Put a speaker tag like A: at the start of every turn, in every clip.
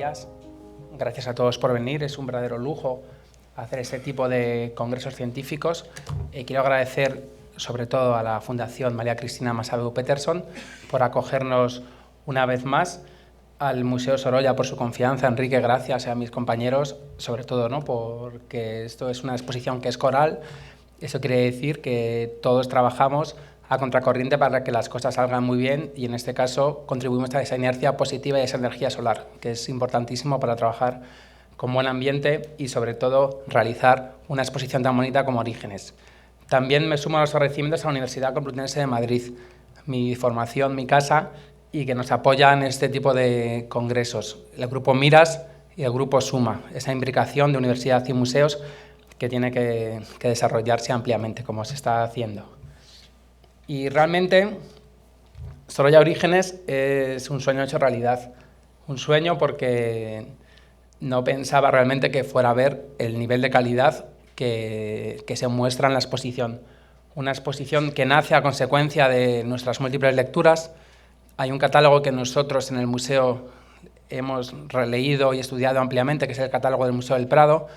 A: días. Gracias a todos por venir. Es un verdadero lujo hacer este tipo de congresos científicos. Quiero agradecer sobre todo a la Fundación María Cristina Massabeu Peterson por acogernos una vez más, al Museo Sorolla por su confianza, Enrique, gracias, a mis compañeros, sobre todo, ¿no?, porque esto es una exposición que es coral. Eso quiere decir que todos trabajamos a contracorriente para que las cosas salgan muy bien y en este caso contribuimos a esa inercia positiva y a esa energía solar, que es importantísimo para trabajar con buen ambiente y sobre todo realizar una exposición tan bonita como Orígenes. También me sumo a los agradecimientos a la Universidad Complutense de Madrid, mi formación, mi casa, y que nos apoya en este tipo de congresos. El grupo Miras y el grupo Suma, esa imbricación de universidad y museos que tiene que desarrollarse ampliamente, como se está haciendo. Y realmente, Sorolla Orígenes es un sueño hecho realidad. Un sueño porque no pensaba realmente que fuera a ver el nivel de calidad que se muestra en la exposición. Una exposición que nace a consecuencia de nuestras múltiples lecturas. Hay un catálogo que nosotros en el museo hemos releído y estudiado ampliamente, que es el catálogo del Museo del Prado,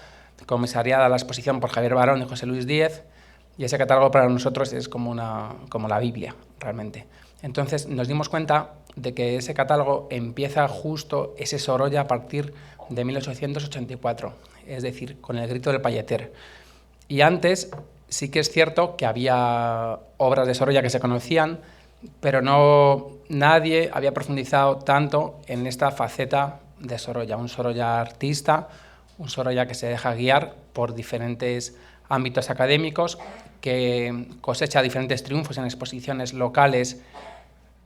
A: comisariada la exposición por Javier Barón y José Luis Díez, y ese catálogo para nosotros es como la Biblia, realmente. Entonces nos dimos cuenta de que ese catálogo empieza justo ese Sorolla a partir de 1884, es decir, con el grito del Palleter. Y antes sí que es cierto que había obras de Sorolla que se conocían, pero nadie había profundizado tanto en esta faceta de Sorolla, un Sorolla artista, un Sorolla que se deja guiar por diferentes ámbitos académicos, que cosecha diferentes triunfos en exposiciones locales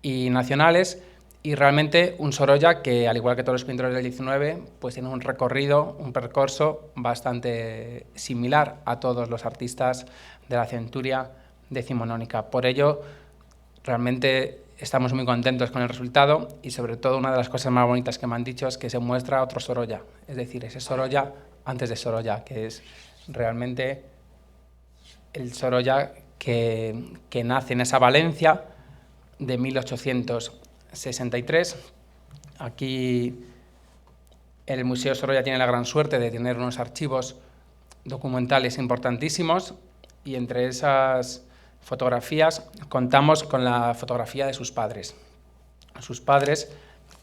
A: y nacionales, y realmente un Sorolla que, al igual que todos los pintores del 19, pues tiene un recorrido, un percorso bastante similar a todos los artistas de la centuria decimonónica. Por ello, realmente estamos muy contentos con el resultado y sobre todo una de las cosas más bonitas que me han dicho es que se muestra otro Sorolla, es decir, ese Sorolla antes de Sorolla, que es realmente el Sorolla que nace en esa Valencia de 1863. Aquí el Museo Sorolla tiene la gran suerte de tener unos archivos documentales importantísimos y entre esas fotografías contamos con la fotografía de sus padres. Sus padres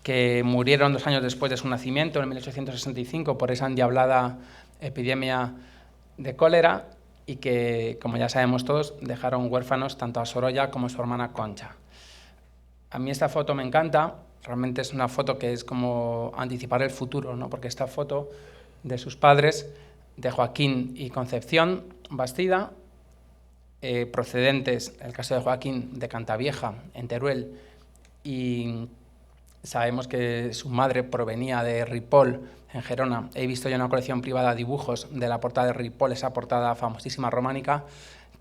A: que murieron 2 años después de su nacimiento, en 1865, por esa endiablada epidemia de cólera y que, como ya sabemos todos, dejaron huérfanos tanto a Sorolla como a su hermana Concha. A mí esta foto me encanta, realmente es una foto que es como anticipar el futuro, ¿no?, porque esta foto de sus padres, de Joaquín y Concepción Bastida, procedentes, en el caso de Joaquín, de Cantavieja, en Teruel, y sabemos que su madre provenía de Ripoll, en Gerona. He visto ya una colección privada de dibujos de la portada de Ripoll, esa portada famosísima románica,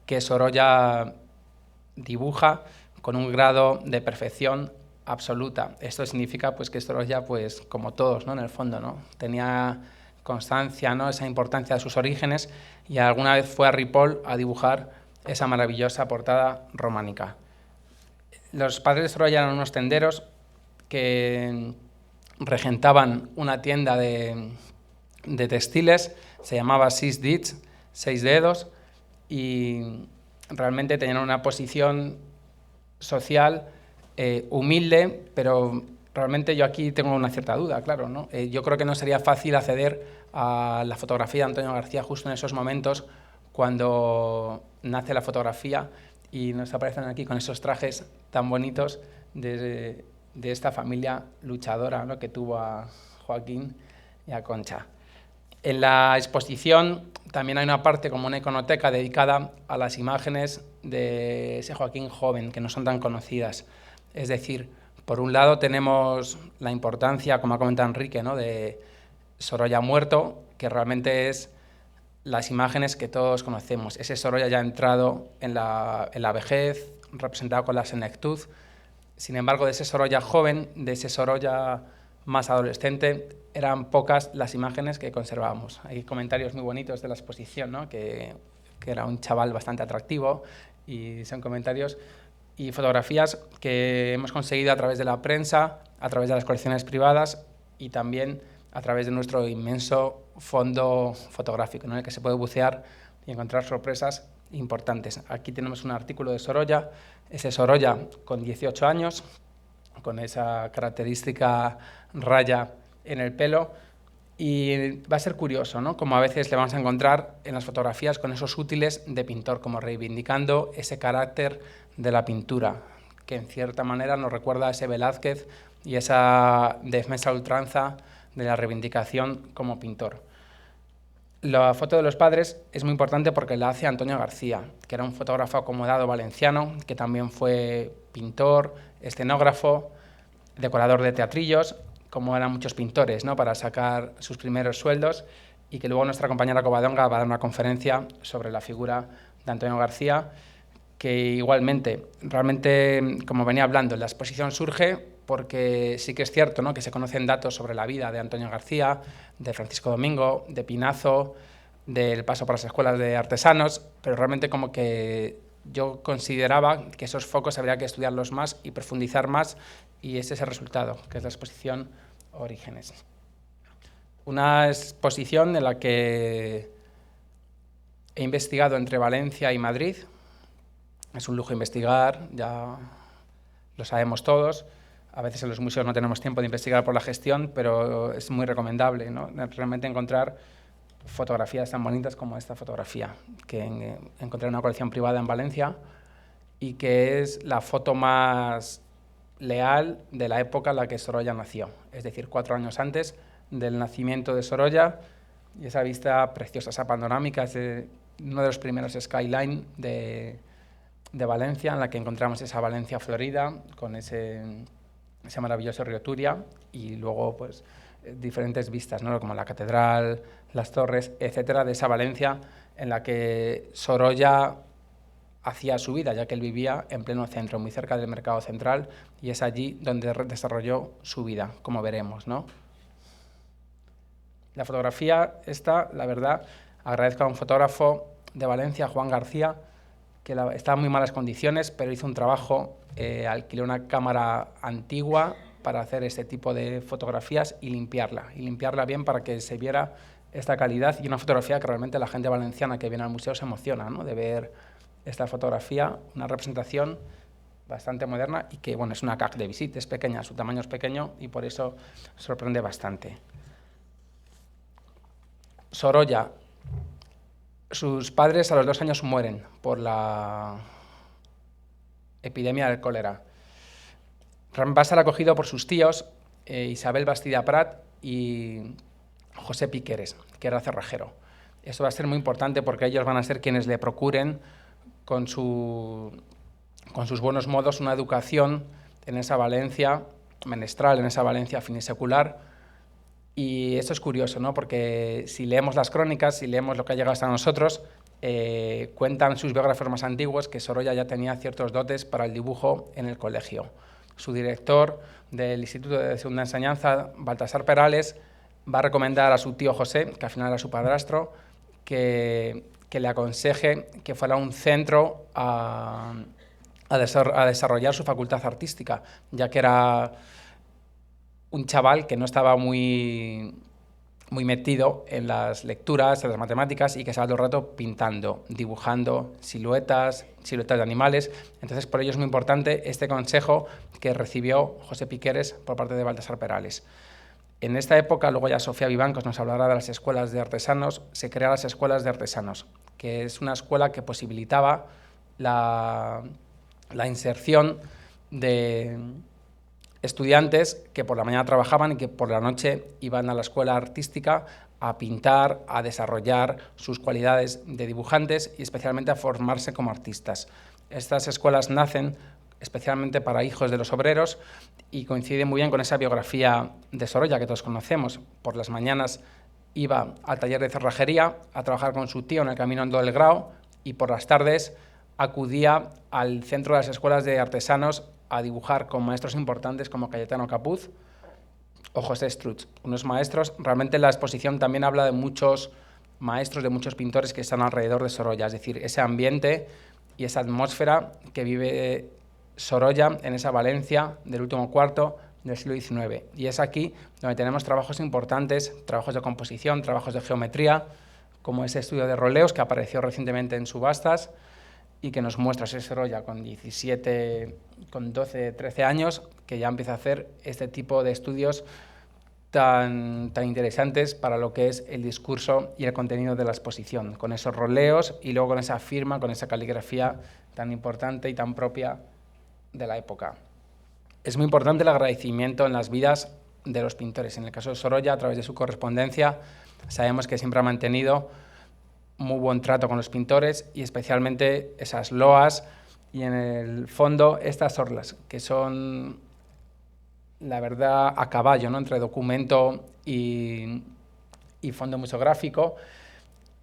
A: que Sorolla dibuja con un grado de perfección absoluta. Esto significa pues que Sorolla, pues como todos, ¿no?, en el fondo, ¿no?, tenía constancia, ¿no?, esa importancia de sus orígenes, y alguna vez fue a Ripoll a dibujar esa maravillosa portada románica. Los padres de Sorolla eran unos tenderos que regentaban una tienda de textiles, se llamaba Sis Dits, 6 dedos, y realmente tenían una posición social humilde, pero realmente yo aquí tengo una cierta duda, claro, ¿no? Yo creo que no sería fácil acceder a la fotografía de Antonio García justo en esos momentos cuando nace la fotografía y nos aparecen aquí con esos trajes tan bonitos de esta familia luchadora, ¿no?, que tuvo a Joaquín y a Concha. En la exposición también hay una parte como una iconoteca dedicada a las imágenes de ese Joaquín joven, que no son tan conocidas. Es decir, por un lado tenemos la importancia, como ha comentado Enrique, ¿no?, de Sorolla muerto, que realmente es las imágenes que todos conocemos. Ese Sorolla ya ha entrado en la vejez, representado con la senectud. Sin embargo, de ese Sorolla joven, de ese Sorolla más adolescente, eran pocas las imágenes que conservábamos. Hay comentarios muy bonitos de la exposición, ¿no?, que era un chaval bastante atractivo, y son comentarios y fotografías que hemos conseguido a través de la prensa, a través de las colecciones privadas y también a través de nuestro inmenso fondo fotográfico, ¿no?, en el que se puede bucear y encontrar sorpresas importantes. Aquí tenemos un artículo de Sorolla, ese Sorolla con 18 años, con esa característica raya en el pelo, y va a ser curioso, ¿no?, como a veces le vamos a encontrar en las fotografías con esos útiles de pintor, como reivindicando ese carácter de la pintura, que en cierta manera nos recuerda a ese Velázquez y esa defensa a ultranza de la reivindicación como pintor. La foto de los padres es muy importante porque la hace Antonio García, que era un fotógrafo acomodado valenciano, que también fue pintor, escenógrafo, decorador de teatrillos, como eran muchos pintores, ¿no?, para sacar sus primeros sueldos, y que luego nuestra compañera Covadonga va a dar una conferencia sobre la figura de Antonio García, que igualmente, realmente, como venía hablando, la exposición surge porque sí que es cierto, ¿no?, que se conocen datos sobre la vida de Antonio García, de Francisco Domingo, de Pinazo, del paso por las escuelas de artesanos, pero realmente como que yo consideraba que esos focos habría que estudiarlos más y profundizar más, y ese es el resultado, que es la exposición Orígenes. Una exposición en la que he investigado entre Valencia y Madrid. Es un lujo investigar, ya lo sabemos todos. A veces en los museos no tenemos tiempo de investigar por la gestión, pero es muy recomendable, ¿no?, realmente encontrar fotografías tan bonitas como esta fotografía, que encontré en una colección privada en Valencia, y que es la foto más leal de la época en la que Sorolla nació, es decir, 4 años antes del nacimiento de Sorolla, y esa vista preciosa, esa panorámica, es uno de los primeros skyline de Valencia, en la que encontramos esa Valencia florida, con ese maravilloso río Turia, y luego pues diferentes vistas, ¿no?, como la catedral, las torres, etcétera, de esa Valencia en la que Sorolla hacía su vida, ya que él vivía en pleno centro, muy cerca del mercado central, y es allí donde desarrolló su vida, como veremos, ¿no? La fotografía esta, la verdad, agradezco a un fotógrafo de Valencia, Juan García, que estaba en muy malas condiciones, pero hizo un trabajo, alquiló una cámara antigua para hacer este tipo de fotografías y limpiarla bien para que se viera esta calidad, y una fotografía que realmente la gente valenciana que viene al museo se emociona, ¿no?, de ver esta fotografía, una representación bastante moderna, y que, bueno, es una carte de visite, es pequeña, su tamaño es pequeño y por eso sorprende bastante. Sorolla, sus padres a los 2 años mueren por la epidemia del cólera. Va a ser acogido por sus tíos, Isabel Bastida Prat y José Piqueres, que era cerrajero. Esto va a ser muy importante porque ellos van a ser quienes le procuren con sus buenos modos una educación en esa Valencia menestral, en esa Valencia finisecular. Y esto es curioso, ¿no?, porque si leemos las crónicas, si leemos lo que ha llegado hasta nosotros, cuentan sus biógrafos más antiguos que Sorolla ya tenía ciertos dotes para el dibujo en el colegio. Su director del Instituto de Segunda Enseñanza, Baltasar Perales, va a recomendar a su tío José, que al final era su padrastro, que le aconseje que fuera a un centro a desarrollar su facultad artística, ya que era un chaval que no estaba muy metido en las lecturas, en las matemáticas, y que estaba todo el rato pintando, dibujando siluetas de animales. Entonces, por ello es muy importante este consejo que recibió José Piqueres por parte de Baltasar Perales. En esta época, luego ya Sofía Vivancos nos hablará de las escuelas de artesanos, se crean las escuelas de artesanos, que es una escuela que posibilitaba la inserción de estudiantes que por la mañana trabajaban y que por la noche iban a la escuela artística a pintar, a desarrollar sus cualidades de dibujantes y especialmente a formarse como artistas. Estas escuelas nacen especialmente para hijos de los obreros y coinciden muy bien con esa biografía de Sorolla que todos conocemos. Por las mañanas iba al taller de cerrajería a trabajar con su tío en el Camino Hondo del Grao, y por las tardes acudía al centro de las escuelas de artesanos a dibujar con maestros importantes como Cayetano Capuz o José Struch, unos maestros. Realmente la exposición también habla de muchos maestros, de muchos pintores que están alrededor de Sorolla, es decir, ese ambiente y esa atmósfera que vive Sorolla en esa Valencia del último cuarto del siglo XIX. Y es aquí donde tenemos trabajos importantes, trabajos de composición, trabajos de geometría, como ese estudio de roleos que apareció recientemente en subastas y que nos muestra ese Sorolla con 17, con 12, 13 años, que ya empieza a hacer este tipo de estudios tan interesantes para lo que es el discurso y el contenido de la exposición, con esos roleos y luego con esa firma, con esa caligrafía tan importante y tan propia de la época. Es muy importante el agradecimiento en las vidas de los pintores. En el caso de Sorolla, a través de su correspondencia, sabemos que siempre ha mantenido muy buen trato con los pintores y especialmente esas loas y en el fondo estas orlas, que son, la verdad, a caballo, ¿no?, entre documento y fondo museográfico,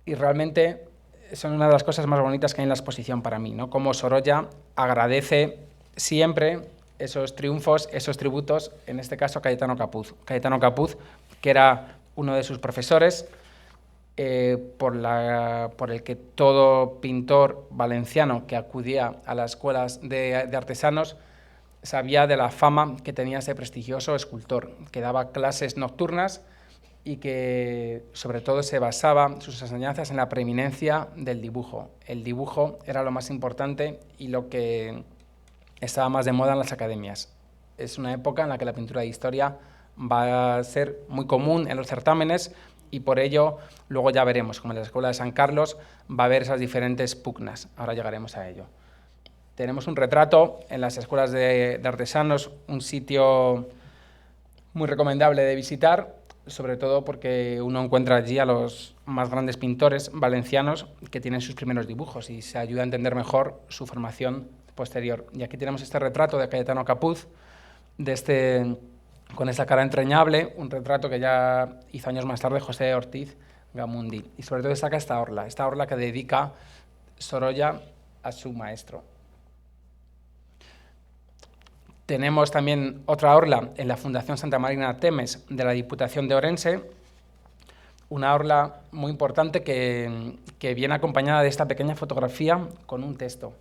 A: y realmente son una de las cosas más bonitas que hay en la exposición para mí, ¿no? Como Sorolla agradece siempre esos triunfos, esos tributos, en este caso a Cayetano Capuz. Cayetano Capuz, que era uno de sus profesores, por el que todo pintor valenciano que acudía a las escuelas de artesanos sabía de la fama que tenía ese prestigioso escultor, que daba clases nocturnas y que sobre todo se basaba sus enseñanzas en la preeminencia del dibujo. El dibujo era lo más importante y lo que estaba más de moda en las academias. Es una época en la que la pintura de historia va a ser muy común en los certámenes y por ello luego ya veremos, como en la Escuela de San Carlos, va a haber esas diferentes pugnas. Ahora llegaremos a ello. Tenemos un retrato en las escuelas de artesanos, un sitio muy recomendable de visitar, sobre todo porque uno encuentra allí a los más grandes pintores valencianos que tienen sus primeros dibujos y se ayuda a entender mejor su formación posterior. Y aquí tenemos este retrato de Cayetano Capuz, con esa cara entrañable, un retrato que ya hizo años más tarde José Ortiz Gamundi. Y sobre todo destaca esta orla que dedica Sorolla a su maestro. Tenemos también otra orla en la Fundación Santa Marina Temes de la Diputación de Orense, una orla muy importante que viene acompañada de esta pequeña fotografía con un texto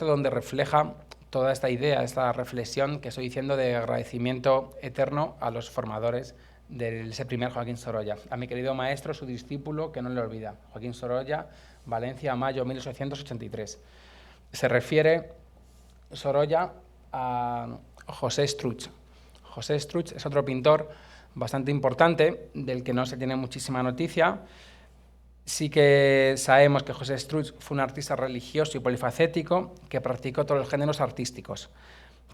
A: donde refleja toda esta idea, esta reflexión que estoy diciendo de agradecimiento eterno a los formadores de ese primer Joaquín Sorolla, a mi querido maestro, su discípulo, que no le olvida, Joaquín Sorolla, Valencia, mayo 1883. Se refiere Sorolla a José Estruch. José Estruch es otro pintor bastante importante, del que no se tiene muchísima noticia. Sí que sabemos que José Estruch fue un artista religioso y polifacético que practicó todos los géneros artísticos,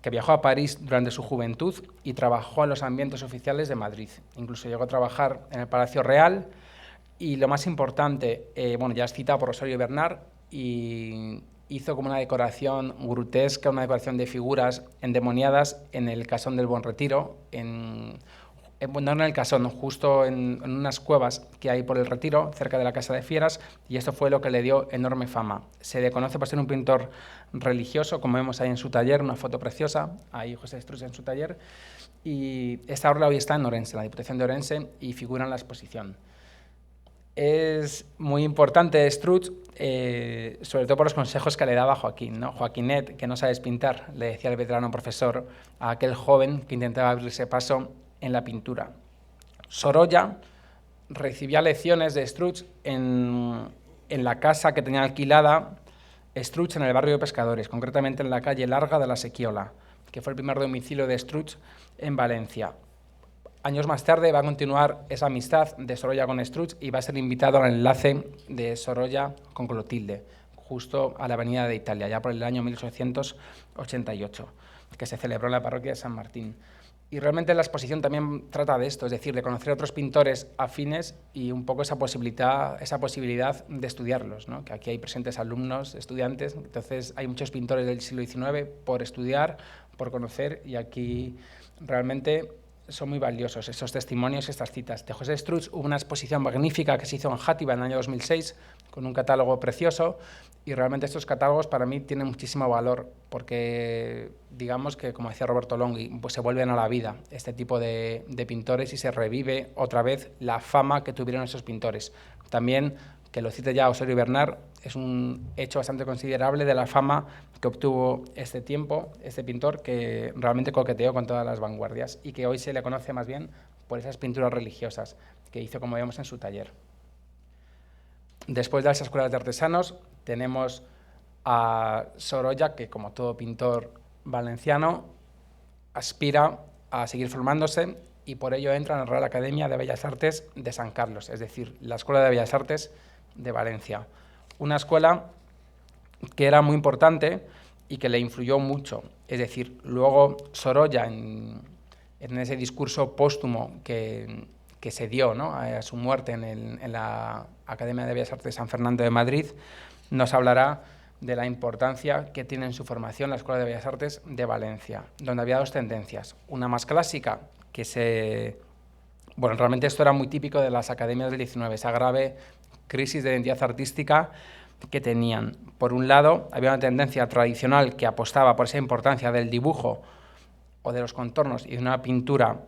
A: que viajó a París durante su juventud y trabajó en los ambientes oficiales de Madrid. Incluso llegó a trabajar en el Palacio Real y, lo más importante, ya es citado por Osorio Bernard, y hizo como una decoración grotesca, una decoración de figuras endemoniadas en el Casón del Buen Retiro, no en el Casón, justo en unas cuevas que hay por el Retiro, cerca de la Casa de Fieras, y esto fue lo que le dio enorme fama. Se le conoce por ser un pintor religioso, como vemos ahí en su taller, una foto preciosa, ahí José Estruch en su taller, y esta orla hoy está en Orense, en la Diputación de Orense, y figura en la exposición. Es muy importante Estruch, sobre todo por los consejos que le daba Joaquín, ¿no? Joaquinet, que no sabes pintar, le decía el veterano profesor a aquel joven que intentaba abrirse paso en la pintura. Sorolla recibía lecciones de Estruch en la casa que tenía alquilada Estruch en el barrio de Pescadores, concretamente en la calle Larga de la Sequiola, que fue el primer domicilio de Estruch en Valencia. Años más tarde va a continuar esa amistad de Sorolla con Estruch y va a ser invitado al enlace de Sorolla con Clotilde, justo a la Avenida de Italia, ya por el año 1888, que se celebró en la parroquia de San Martín. Y realmente la exposición también trata de esto, es decir, de conocer a otros pintores afines y un poco esa posibilidad de estudiarlos, ¿no? Que aquí hay presentes alumnos, estudiantes, entonces hay muchos pintores del siglo XIX por estudiar, por conocer, y aquí realmente son muy valiosos estos testimonios, estas citas. De José Estruch hubo una exposición magnífica que se hizo en Játiva en el año 2006, con un catálogo precioso, y realmente estos catálogos para mí tienen muchísimo valor, porque digamos que, como decía Roberto Longhi, pues se vuelven a la vida este tipo de pintores y se revive otra vez la fama que tuvieron esos pintores. También que lo cite ya Osorio y Bernard, es un hecho bastante considerable de la fama que obtuvo este pintor, que realmente coqueteó con todas las vanguardias y que hoy se le conoce más bien por esas pinturas religiosas que hizo, como vemos, en su taller. Después de las escuelas de artesanos tenemos a Sorolla, que como todo pintor valenciano aspira a seguir formándose y por ello entra en la Real Academia de Bellas Artes de San Carlos, es decir, la Escuela de Bellas Artes de Valencia. Una escuela que era muy importante y que le influyó mucho. Es decir, luego Sorolla, en ese discurso póstumo que se dio, ¿no?, a su muerte en la Academia de Bellas Artes de San Fernando de Madrid, nos hablará de la importancia que tiene en su formación la Escuela de Bellas Artes de Valencia, donde había dos tendencias. Una más clásica, Bueno, realmente esto era muy típico de las academias del XIX, esa grave crisis de identidad artística que tenían. Por un lado, había una tendencia tradicional que apostaba por esa importancia del dibujo o de los contornos y de una pintura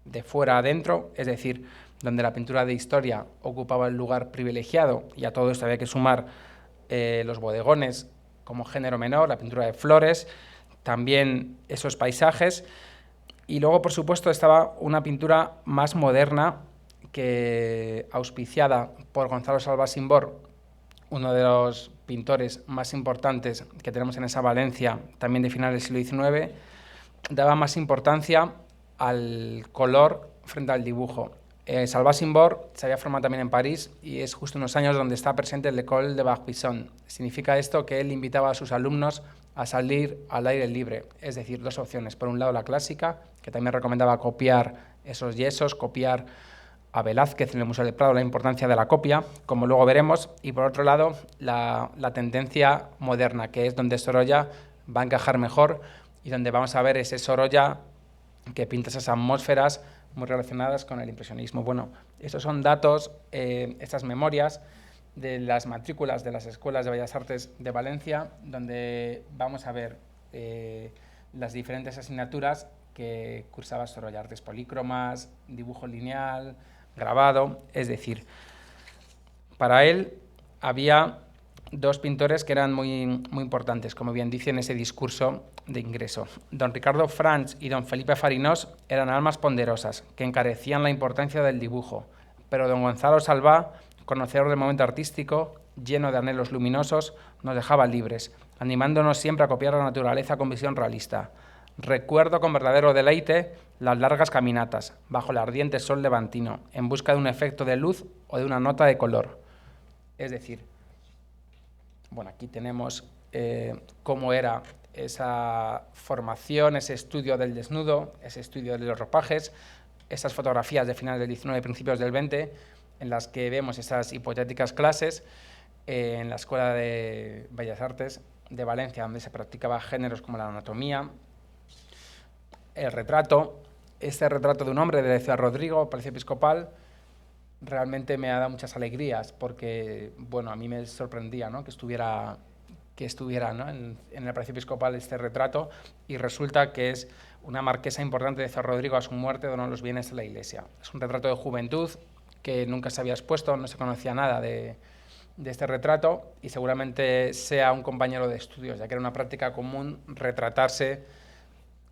A: de fuera a adentro, es decir, donde la pintura de historia ocupaba el lugar privilegiado, y a todo esto había que sumar los bodegones como género menor, la pintura de flores, también esos paisajes. Y luego, por supuesto, estaba una pintura más moderna, que auspiciada por Gonzalo Salvasimbor, uno de los pintores más importantes que tenemos en esa Valencia, también de finales del siglo XIX, daba más importancia al color frente al dibujo. Salvasimbor se había formado también en París y es justo unos años donde está presente el École de Barbizon. Significa esto que él invitaba a sus alumnos a salir al aire libre, es decir, dos opciones. Por un lado, la clásica, que también recomendaba copiar esos yesos, copiar a Velázquez en el Museo del Prado, la importancia de la copia, como luego veremos, y por otro lado, la tendencia moderna, que es donde Sorolla va a encajar mejor y donde vamos a ver ese Sorolla que pinta esas atmósferas muy relacionadas con el impresionismo. Bueno, estos son datos, estas memorias de las matrículas de las escuelas de Bellas Artes de Valencia, donde vamos a ver las diferentes asignaturas que cursaba Sorolla: artes polícromas, dibujo lineal, grabado. Es decir, para él había dos pintores que eran muy importantes, como bien dice en ese discurso de ingreso. Don Ricardo Franch y don Felipe Farinós eran almas ponderosas que encarecían la importancia del dibujo, pero don Gonzalo Salvá, conocedor del momento artístico, lleno de anhelos luminosos, nos dejaba libres, animándonos siempre a copiar la naturaleza con visión realista. Recuerdo con verdadero deleite las largas caminatas bajo el ardiente sol levantino, en busca de un efecto de luz o de una nota de color. Es decir, bueno, aquí tenemos cómo era esa formación, ese estudio del desnudo, ese estudio de los ropajes, esas fotografías de finales del XIX y principios del XX, en las que vemos esas hipotéticas clases en la Escuela de Bellas Artes de Valencia, donde se practicaba géneros como la anatomía, el retrato. Este retrato de un hombre de Ciudad Rodrigo, Palacio Episcopal, realmente me ha dado muchas alegrías porque, bueno, a mí me sorprendía, ¿no?, que estuviera ¿no?, en el Palacio Episcopal este retrato, y resulta que es una marquesa importante de Ciudad Rodrigo. A su muerte donó los bienes de la iglesia. Es un retrato de juventud que nunca se había expuesto, no se conocía nada de este retrato, y seguramente sea un compañero de estudios, ya que era una práctica común retratarse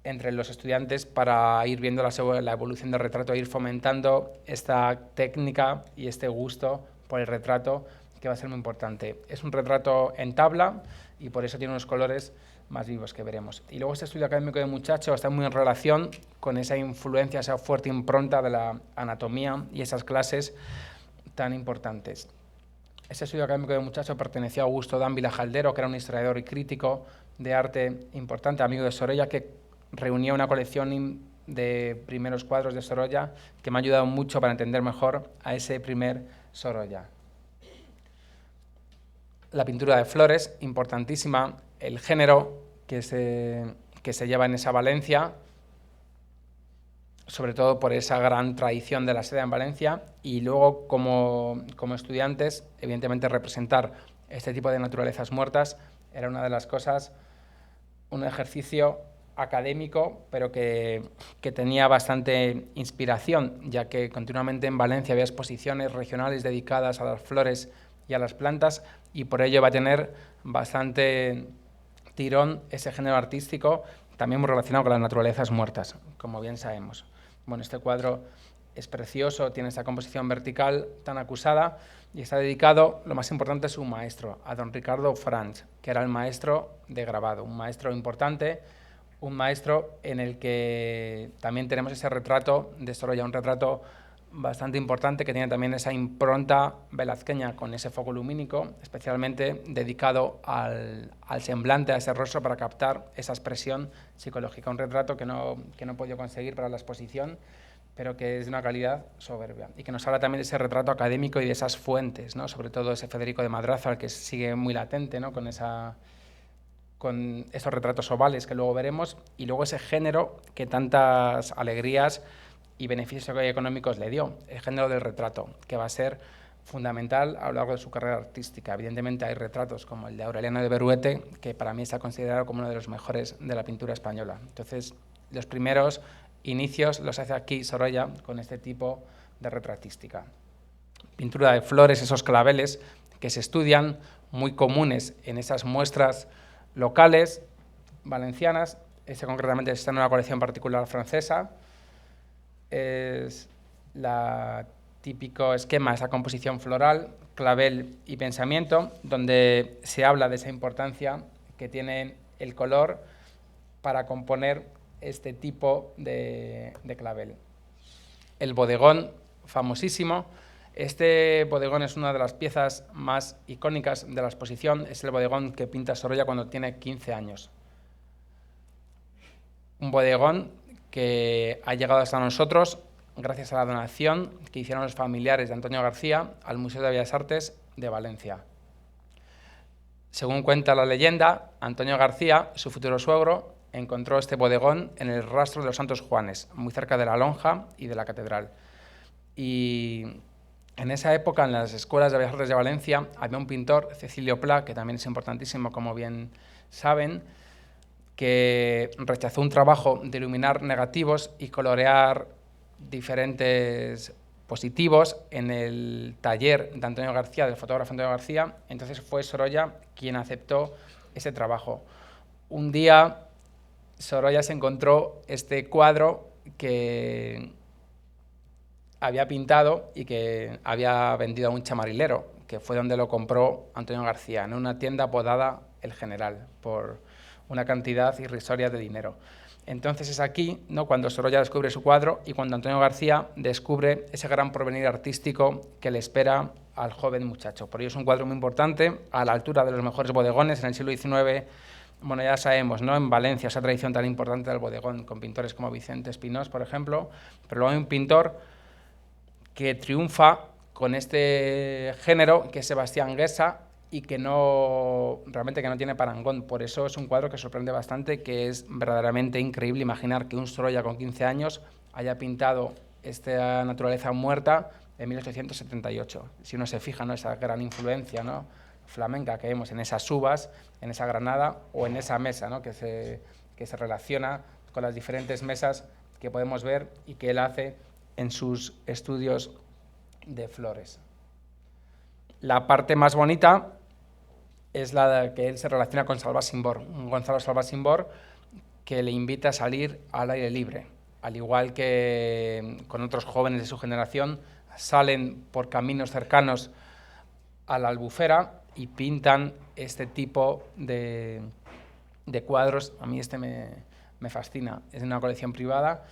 A: entre los estudiantes para ir viendo la evolución del retrato, ir fomentando esta técnica y este gusto por el retrato, que va a ser muy importante. Es un retrato en tabla y por eso tiene unos colores más vivos que veremos. Y luego este estudio académico de Muchacho está muy en relación con esa influencia, esa fuerte impronta de la anatomía y esas clases tan importantes. Este estudio académico de Muchacho perteneció a Augusto Dávila Jaldero, que era un historiador y crítico de arte importante, amigo de Sorolla, que reunía una colección de primeros cuadros de Sorolla que me ha ayudado mucho para entender mejor a ese primer Sorolla. La pintura de flores, importantísima, el género que se lleva en esa Valencia, sobre todo por esa gran tradición de la seda en Valencia, y luego como estudiantes, evidentemente representar este tipo de naturalezas muertas era una de las cosas, un ejercicio académico, pero que tenía bastante inspiración, ya que continuamente en Valencia había exposiciones regionales dedicadas a las flores y a las plantas, y por ello va a tener bastante tirón ese género artístico, también muy relacionado con las naturalezas muertas, como bien sabemos. Bueno, este cuadro es precioso, tiene esta composición vertical tan acusada y está dedicado, lo más importante, a su maestro, a don Ricardo Franch, que era el maestro de grabado, un maestro importante, un maestro en el que también tenemos ese retrato de Sorolla, un retrato bastante importante que tiene también esa impronta velazqueña con ese foco lumínico, especialmente dedicado al semblante, a ese rostro, para captar esa expresión psicológica. Un retrato que no he podido conseguir para la exposición, pero que es de una calidad soberbia y que nos habla también de ese retrato académico y de esas fuentes, ¿no? Sobre todo ese Federico de Madrazo, que sigue muy latente, ¿no? con esos retratos ovales que luego veremos, y luego ese género que tantas alegrías y beneficios económicos le dio, el género del retrato, que va a ser fundamental a lo largo de su carrera artística. Evidentemente hay retratos como el de Aureliano de Beruete, que para mí está considerado como uno de los mejores de la pintura española. Entonces, los primeros inicios los hace aquí Sorolla con este tipo de retratística. Pintura de flores, esos claveles que se estudian, muy comunes en esas muestras locales valencianas. Este concretamente está en una colección particular francesa. Es la típico esquema, esa composición floral, clavel y pensamiento, donde se habla de esa importancia que tiene el color para componer este tipo de clavel. El bodegón, famosísimo. Este bodegón es una de las piezas más icónicas de la exposición. Es el bodegón que pinta Sorolla cuando tiene 15 años. Un bodegón que ha llegado hasta nosotros gracias a la donación que hicieron los familiares de Antonio García al Museo de Bellas Artes de Valencia. Según cuenta la leyenda, Antonio García, su futuro suegro, encontró este bodegón en el rastro de los Santos Juanes, muy cerca de la lonja y de la catedral. Y en esa época, en las escuelas de Bellas Artes de Valencia, había un pintor, Cecilio Pla, que también es importantísimo, como bien saben, que rechazó un trabajo de iluminar negativos y colorear diferentes positivos en el taller de Antonio García, del fotógrafo Antonio García. Entonces fue Sorolla quien aceptó ese trabajo. Un día Sorolla se encontró este cuadro que había pintado y que había vendido a un chamarilero, que fue donde lo compró Antonio García, en una tienda apodada El General, por una cantidad irrisoria de dinero. Entonces es aquí, ¿no?, cuando Sorolla descubre su cuadro y cuando Antonio García descubre ese gran porvenir artístico que le espera al joven muchacho. Por ello es un cuadro muy importante, a la altura de los mejores bodegones en el siglo XIX. Bueno, ya sabemos, ¿no?, en Valencia, esa tradición tan importante del bodegón, con pintores como Vicente Espinós, por ejemplo, pero luego hay un pintor que triunfa con este género, que es Sebastián Guesa, y que realmente no tiene parangón. Por eso es un cuadro que sorprende bastante, que es verdaderamente increíble imaginar que un Sorolla con 15 años haya pintado esta naturaleza muerta en 1878. Si uno se fija, ¿no?, esa gran influencia, ¿no?, flamenca que vemos en esas uvas, en esa granada o en esa mesa, ¿no?, que se relaciona con las diferentes mesas que podemos ver y que él hace en sus estudios de flores. La parte más bonita es la de que él se relaciona con Salvasimbor, un Gonzalo Salvasimbor que le invita a salir al aire libre, al igual que con otros jóvenes de su generación, salen por caminos cercanos a la Albufera y pintan este tipo de cuadros. A mí me fascina, es una colección privada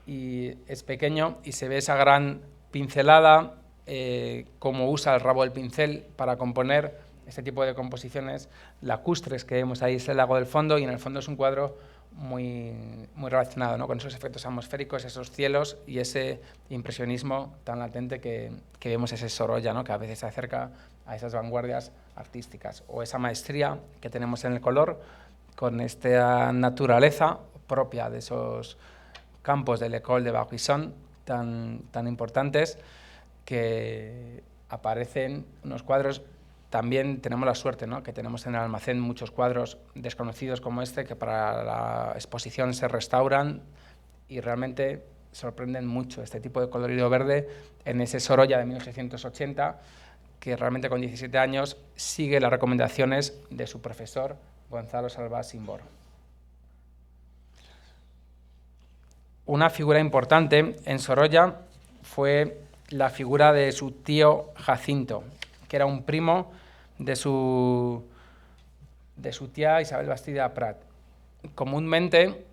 A: y es pequeño y se ve esa gran pincelada, cómo usa el rabo del pincel para componer este tipo de composiciones lacustres que vemos ahí, es el lago del fondo, y en el fondo es un cuadro muy, muy relacionado, ¿no?, con esos efectos atmosféricos, esos cielos y ese impresionismo tan latente que vemos, ese Sorolla, ¿no?, que a veces se acerca a esas vanguardias artísticas, o esa maestría que tenemos en el color, con esta naturaleza propia de esos campos de l'École de Vaucanson tan importantes, que aparecen unos cuadros. También tenemos la suerte, ¿no?, que tenemos en el almacén muchos cuadros desconocidos como este, que para la exposición se restauran y realmente sorprenden mucho. Este tipo de colorido verde en ese Sorolla de 1880, que realmente con 17 años sigue las recomendaciones de su profesor, Gonzalo Salvás Simbor. Una figura importante en Sorolla fue la figura de su tío Jacinto, que era un primo de su tía Isabel Bastida Prat. Comúnmente,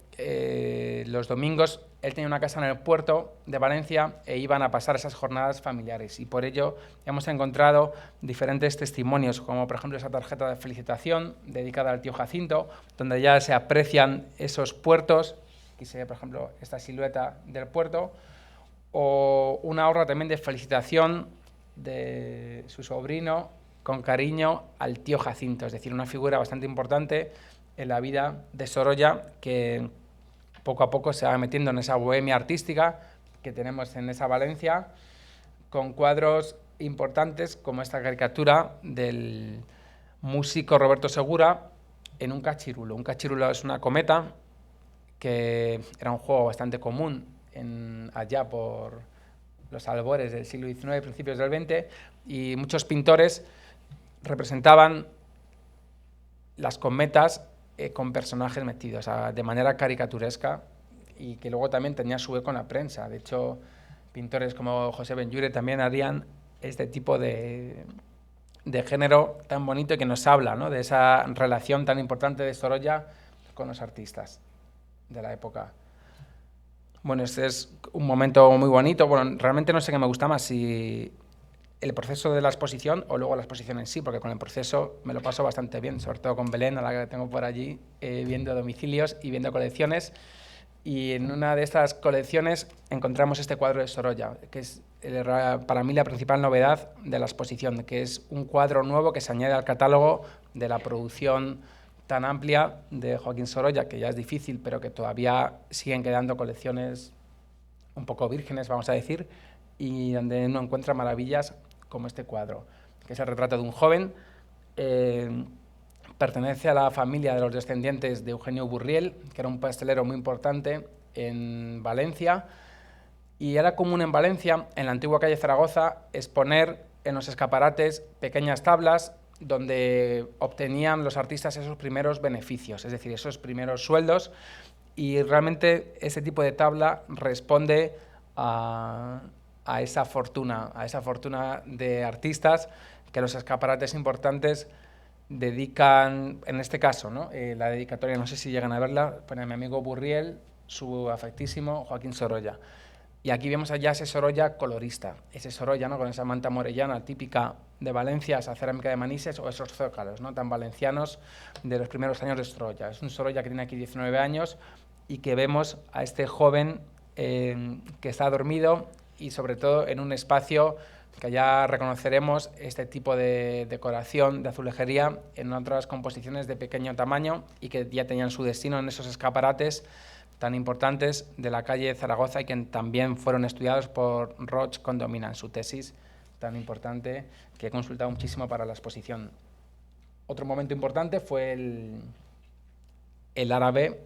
A: los domingos, él tenía una casa en el puerto de Valencia e iban a pasar esas jornadas familiares, y por ello hemos encontrado diferentes testimonios, como por ejemplo esa tarjeta de felicitación dedicada al tío Jacinto, donde ya se aprecian esos puertos. Aquí se ve, por ejemplo, esta silueta del puerto, o una obra también de felicitación de su sobrino con cariño al tío Jacinto, es decir, una figura bastante importante en la vida de Sorolla, que poco a poco se va metiendo en esa bohemia artística que tenemos en esa Valencia, con cuadros importantes como esta caricatura del músico Roberto Segura en un cachirulo. Un cachirulo es una cometa, que era un juego bastante común allá por los albores del siglo XIX, principios del XX, y muchos pintores representaban las cometas con personajes metidos, o sea, de manera caricaturesca, y que luego también tenía su eco en la prensa. De hecho, pintores como José Benlliure también harían este tipo de género tan bonito y que nos habla, ¿no?, de esa relación tan importante de Sorolla con los artistas de la época. Bueno, este es un momento muy bonito. Bueno, realmente no sé qué me gusta más, si el proceso de la exposición o luego la exposición en sí, porque con el proceso me lo paso bastante bien, sobre todo con Belén, a la que tengo por allí, viendo domicilios y viendo colecciones. Y en una de estas colecciones encontramos este cuadro de Sorolla, que es para mí la principal novedad de la exposición, que es un cuadro nuevo que se añade al catálogo de la producción tan amplia de Joaquín Sorolla, que ya es difícil, pero que todavía siguen quedando colecciones un poco vírgenes, vamos a decir, y donde uno encuentra maravillas como este cuadro, que es el retrato de un joven. Pertenece a la familia de los descendientes de Eugenio Burriel, que era un pastelero muy importante en Valencia, y era común en Valencia, en la antigua calle Zaragoza, exponer en los escaparates pequeñas tablas donde obtenían los artistas esos primeros beneficios, es decir, esos primeros sueldos, y realmente ese tipo de tabla responde a esa fortuna de artistas que los escaparates importantes dedican, en este caso, ¿no?, la dedicatoria, no sé si llegan a verla, pone a mi amigo Burriel, su afectísimo Joaquín Sorolla. Y aquí vemos allá ese Sorolla colorista, ese Sorolla, ¿no?, con esa manta morellana típica de Valencia, esa cerámica de Manises, o esos zócalos, ¿no?, tan valencianos de los primeros años de Sorolla. Es un Sorolla que tiene aquí 19 años y que vemos a este joven que está dormido, y sobre todo en un espacio que ya reconoceremos este tipo de decoración de azulejería en otras composiciones de pequeño tamaño y que ya tenían su destino en esos escaparates tan importantes de la calle Zaragoza, y que también fueron estudiados por Roch Condomina en su tesis tan importante que he consultado muchísimo para la exposición. Otro momento importante fue el árabe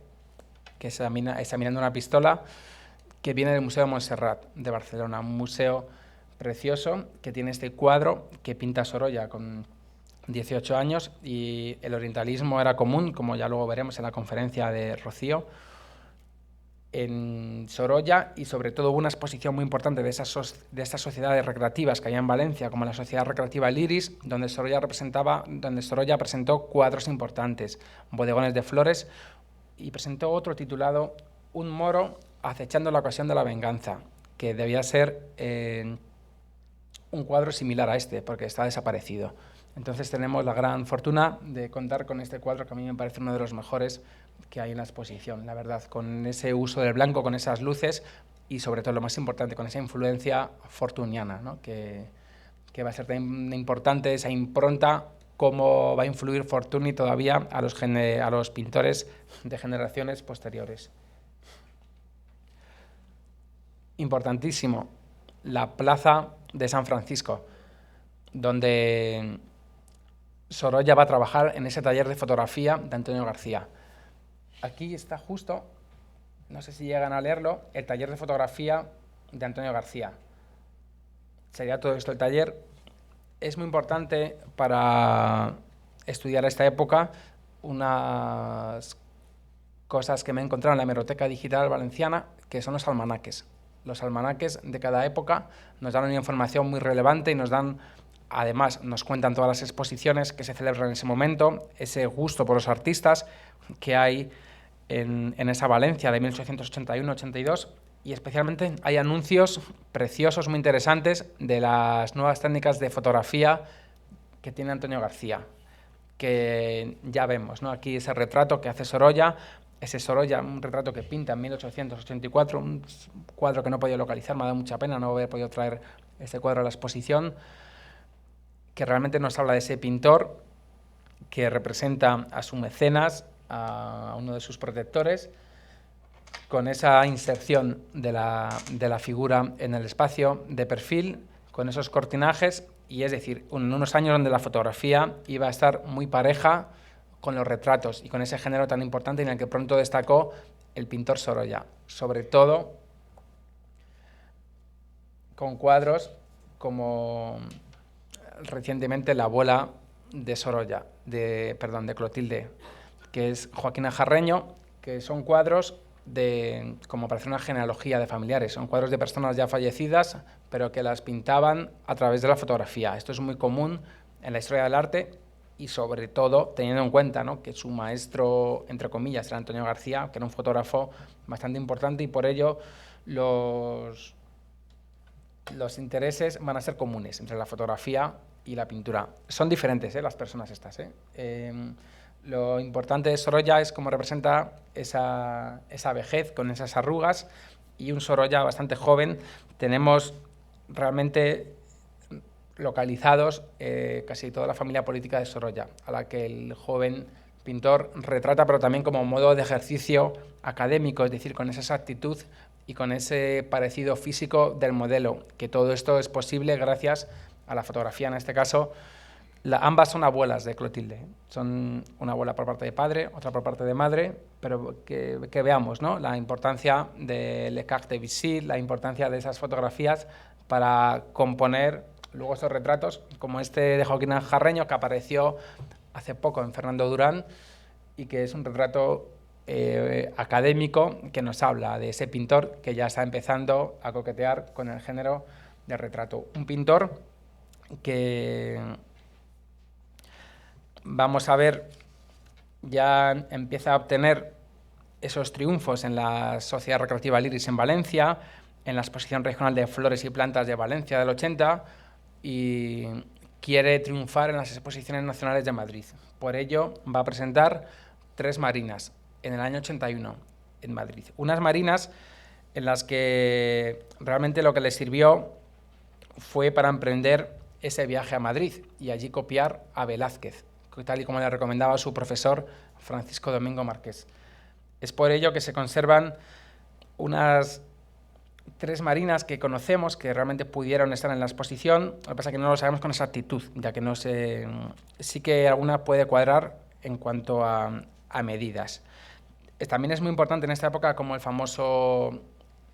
A: que examinando una pistola, que viene del Museo de Montserrat de Barcelona, un museo precioso que tiene este cuadro que pinta Sorolla con 18 años, y el orientalismo era común, como ya luego veremos en la conferencia de Rocío, en Sorolla, y sobre todo hubo una exposición muy importante de estas sociedades recreativas que había en Valencia, como la Sociedad Recreativa El Iris, donde Sorolla presentó cuadros importantes, bodegones de flores, y presentó otro titulado Un moro acechando la ocasión de la venganza, que debía ser un cuadro similar a este, porque está desaparecido. Entonces tenemos la gran fortuna de contar con este cuadro, que a mí me parece uno de los mejores que hay en la exposición, la verdad, con ese uso del blanco, con esas luces, y sobre todo lo más importante, con esa influencia fortuniana, ¿no?, que va a ser tan importante, esa impronta, cómo va a influir Fortuny todavía a los pintores de generaciones posteriores. Importantísimo, la plaza de San Francisco, donde Sorolla va a trabajar en ese taller de fotografía de Antonio García. Aquí está justo, no sé si llegan a leerlo, el taller de fotografía de Antonio García. Sería todo esto el taller, es muy importante para estudiar esta época unas cosas que me he encontrado en la Hemeroteca Digital Valenciana, que son los almanaques. Los almanaques de cada época nos dan una información muy relevante y nos dan, además, nos cuentan todas las exposiciones que se celebran en ese momento, ese gusto por los artistas que hay en esa Valencia de 1881-82, y especialmente hay anuncios preciosos, muy interesantes, de las nuevas técnicas de fotografía que tiene Antonio García, que ya vemos, ¿no? Aquí ese retrato que hace Sorolla, un retrato que pinta en 1884, un cuadro que no he podido localizar, me ha dado mucha pena no haber podido traer este cuadro a la exposición, que realmente nos habla de ese pintor que representa a su mecenas, a uno de sus protectores, con esa inserción de la figura en el espacio de perfil, con esos cortinajes, y es decir, en unos años donde la fotografía iba a estar muy pareja con los retratos y con ese género tan importante en el que pronto destacó el pintor Sorolla, sobre todo con cuadros como recientemente La abuela de Sorolla, de Clotilde, que es Joaquina Jarreño, que son cuadros como para hacer una genealogía de familiares, son cuadros de personas ya fallecidas, pero que las pintaban a través de la fotografía. Esto es muy común en la historia del arte y sobre todo teniendo en cuenta, ¿no?, que su maestro, entre comillas, era Antonio García, que era un fotógrafo bastante importante, y por ello los intereses van a ser comunes entre la fotografía y la pintura. Son diferentes, las personas estas. Lo importante de Sorolla es cómo representa esa vejez con esas arrugas, y un Sorolla bastante joven. Tenemos realmente localizados casi toda la familia política de Sorolla, a la que el joven pintor retrata, pero también como modo de ejercicio académico, es decir, con esa exactitud y con ese parecido físico del modelo, que todo esto es posible gracias a la fotografía. En este caso, ambas son abuelas de Clotilde, son una abuela por parte de padre, otra por parte de madre, pero que veamos, ¿no?, la importancia de Le Carte Vichy, la importancia de esas fotografías para componer luego esos retratos, como este de Joaquín Jarreño, que apareció hace poco en Fernando Durán, y que es un retrato académico que nos habla de ese pintor que ya está empezando a coquetear con el género del retrato. Un pintor que, vamos a ver, ya empieza a obtener esos triunfos en la Sociedad Recreativa Liris en Valencia, en la Exposición Regional de Flores y Plantas de Valencia del 80, y quiere triunfar en las Exposiciones Nacionales de Madrid. Por ello va a presentar 3 marinas en el año 81 en Madrid. Unas marinas en las que realmente lo que le sirvió fue para emprender ese viaje a Madrid y allí copiar a Velázquez, tal y como le recomendaba su profesor Francisco Domingo Márquez. Es por ello que se conservan unas 3 marinas que conocemos, que realmente pudieron estar en la exposición. Lo que pasa es que no lo sabemos con exactitud, ya que no sé, sí que alguna puede cuadrar en cuanto a medidas. También es muy importante en esta época como el famoso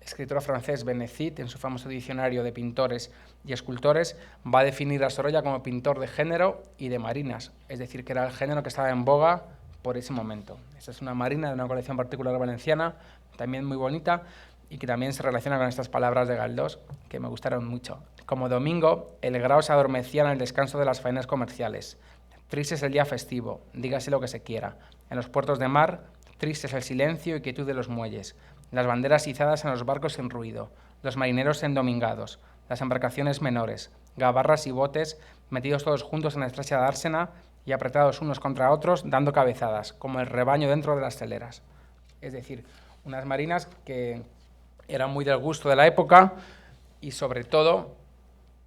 A: escritor francés Benecit, en su famoso diccionario de pintores y escultores, va a definir a Sorolla como pintor de género y de marinas, es decir, que era el género que estaba en boga por ese momento. Esta es una marina de una colección particular valenciana, también muy bonita, y que también se relaciona con estas palabras de Galdós, que me gustaron mucho. Como domingo, el grao se adormecía en el descanso de las faenas comerciales. Triste es el día festivo, dígase lo que se quiera. En los puertos de mar, triste es el silencio y quietud de los muelles. Las banderas izadas en los barcos sin ruido, los marineros endomingados, las embarcaciones menores, gabarras y botes metidos todos juntos en la estrecha dársena y apretados unos contra otros, dando cabezadas, como el rebaño dentro de las celeras. Es decir, unas marinas que eran muy del gusto de la época, y sobre todo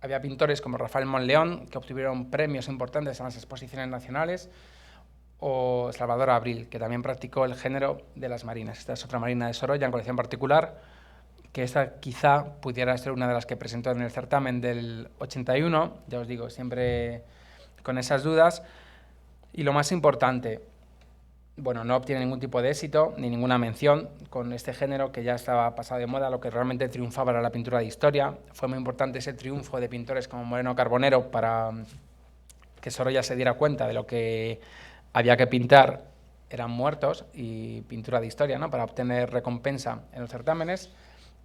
A: había pintores como Rafael Monleón, que obtuvieron premios importantes en las exposiciones nacionales, o Salvador Abril, que también practicó el género de las marinas. Esta es otra marina de Sorolla en colección particular, que esta quizá pudiera ser una de las que presentó en el certamen del 81, ya os digo, siempre con esas dudas. Y lo más importante, bueno, no obtiene ningún tipo de éxito ni ninguna mención con este género que ya estaba pasado de moda. Lo que realmente triunfaba era la pintura de historia. Fue muy importante ese triunfo de pintores como Moreno Carbonero para que Sorolla se diera cuenta de lo que había que pintar eran muertos y pintura de historia, ¿no?, para obtener recompensa en los certámenes.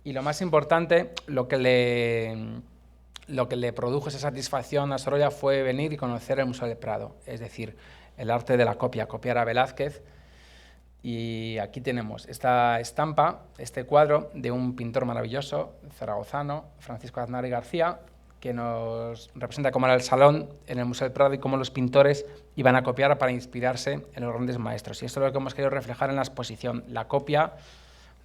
A: Y lo más importante, lo que le produjo esa satisfacción a Sorolla fue venir y conocer el Museo del Prado, es decir, el arte de la copia, copiar a Velázquez. Y aquí tenemos esta estampa, este cuadro de un pintor maravilloso, zaragozano, Francisco Aznar y García, que nos representa cómo era el salón en el Museo del Prado y cómo los pintores iban a copiar para inspirarse en los grandes maestros. Y esto es lo que hemos querido reflejar en la exposición, la copia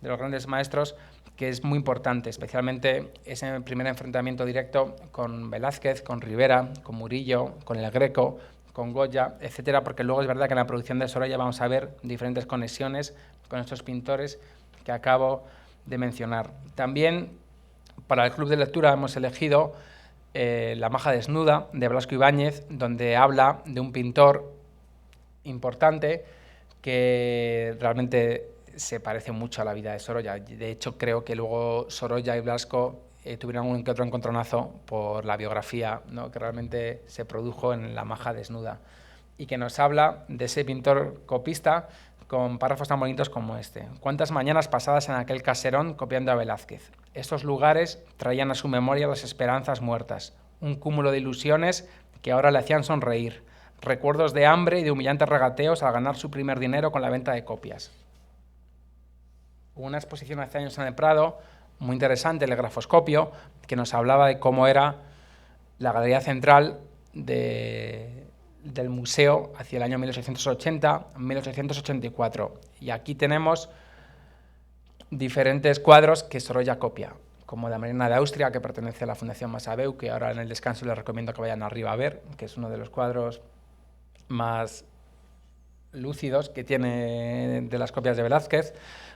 A: de los grandes maestros, que es muy importante, especialmente ese primer enfrentamiento directo con Velázquez, con Rivera, con Murillo, con el Greco, con Goya, etcétera, porque luego es verdad que en la producción de Sorolla vamos a ver diferentes conexiones con estos pintores que acabo de mencionar. También para el club de lectura hemos elegido La maja desnuda, de Blasco Ibáñez, donde habla de un pintor importante que realmente se parece mucho a la vida de Sorolla. De hecho, creo que luego Sorolla y Blasco tuvieron un que otro encontronazo por la biografía, ¿no?, que realmente se produjo en La maja desnuda, y que nos habla de ese pintor copista con párrafos tan bonitos como este. ¿Cuántas mañanas pasadas en aquel caserón copiando a Velázquez? Estos lugares traían a su memoria las esperanzas muertas, un cúmulo de ilusiones que ahora le hacían sonreír, recuerdos de hambre y de humillantes regateos al ganar su primer dinero con la venta de copias. Hubo una exposición hace años en el Prado, muy interesante, el grafoscopio, que nos hablaba de cómo era la galería central del museo hacia el año 1880-1884. Y aquí tenemos diferentes cuadros que Sorolla copia, como la Marina de Austria, que pertenece a la Fundación Massabeu, que ahora en el descanso les recomiendo que vayan arriba a ver, que es uno de los cuadros más lúcidos que tiene de las copias de Velázquez,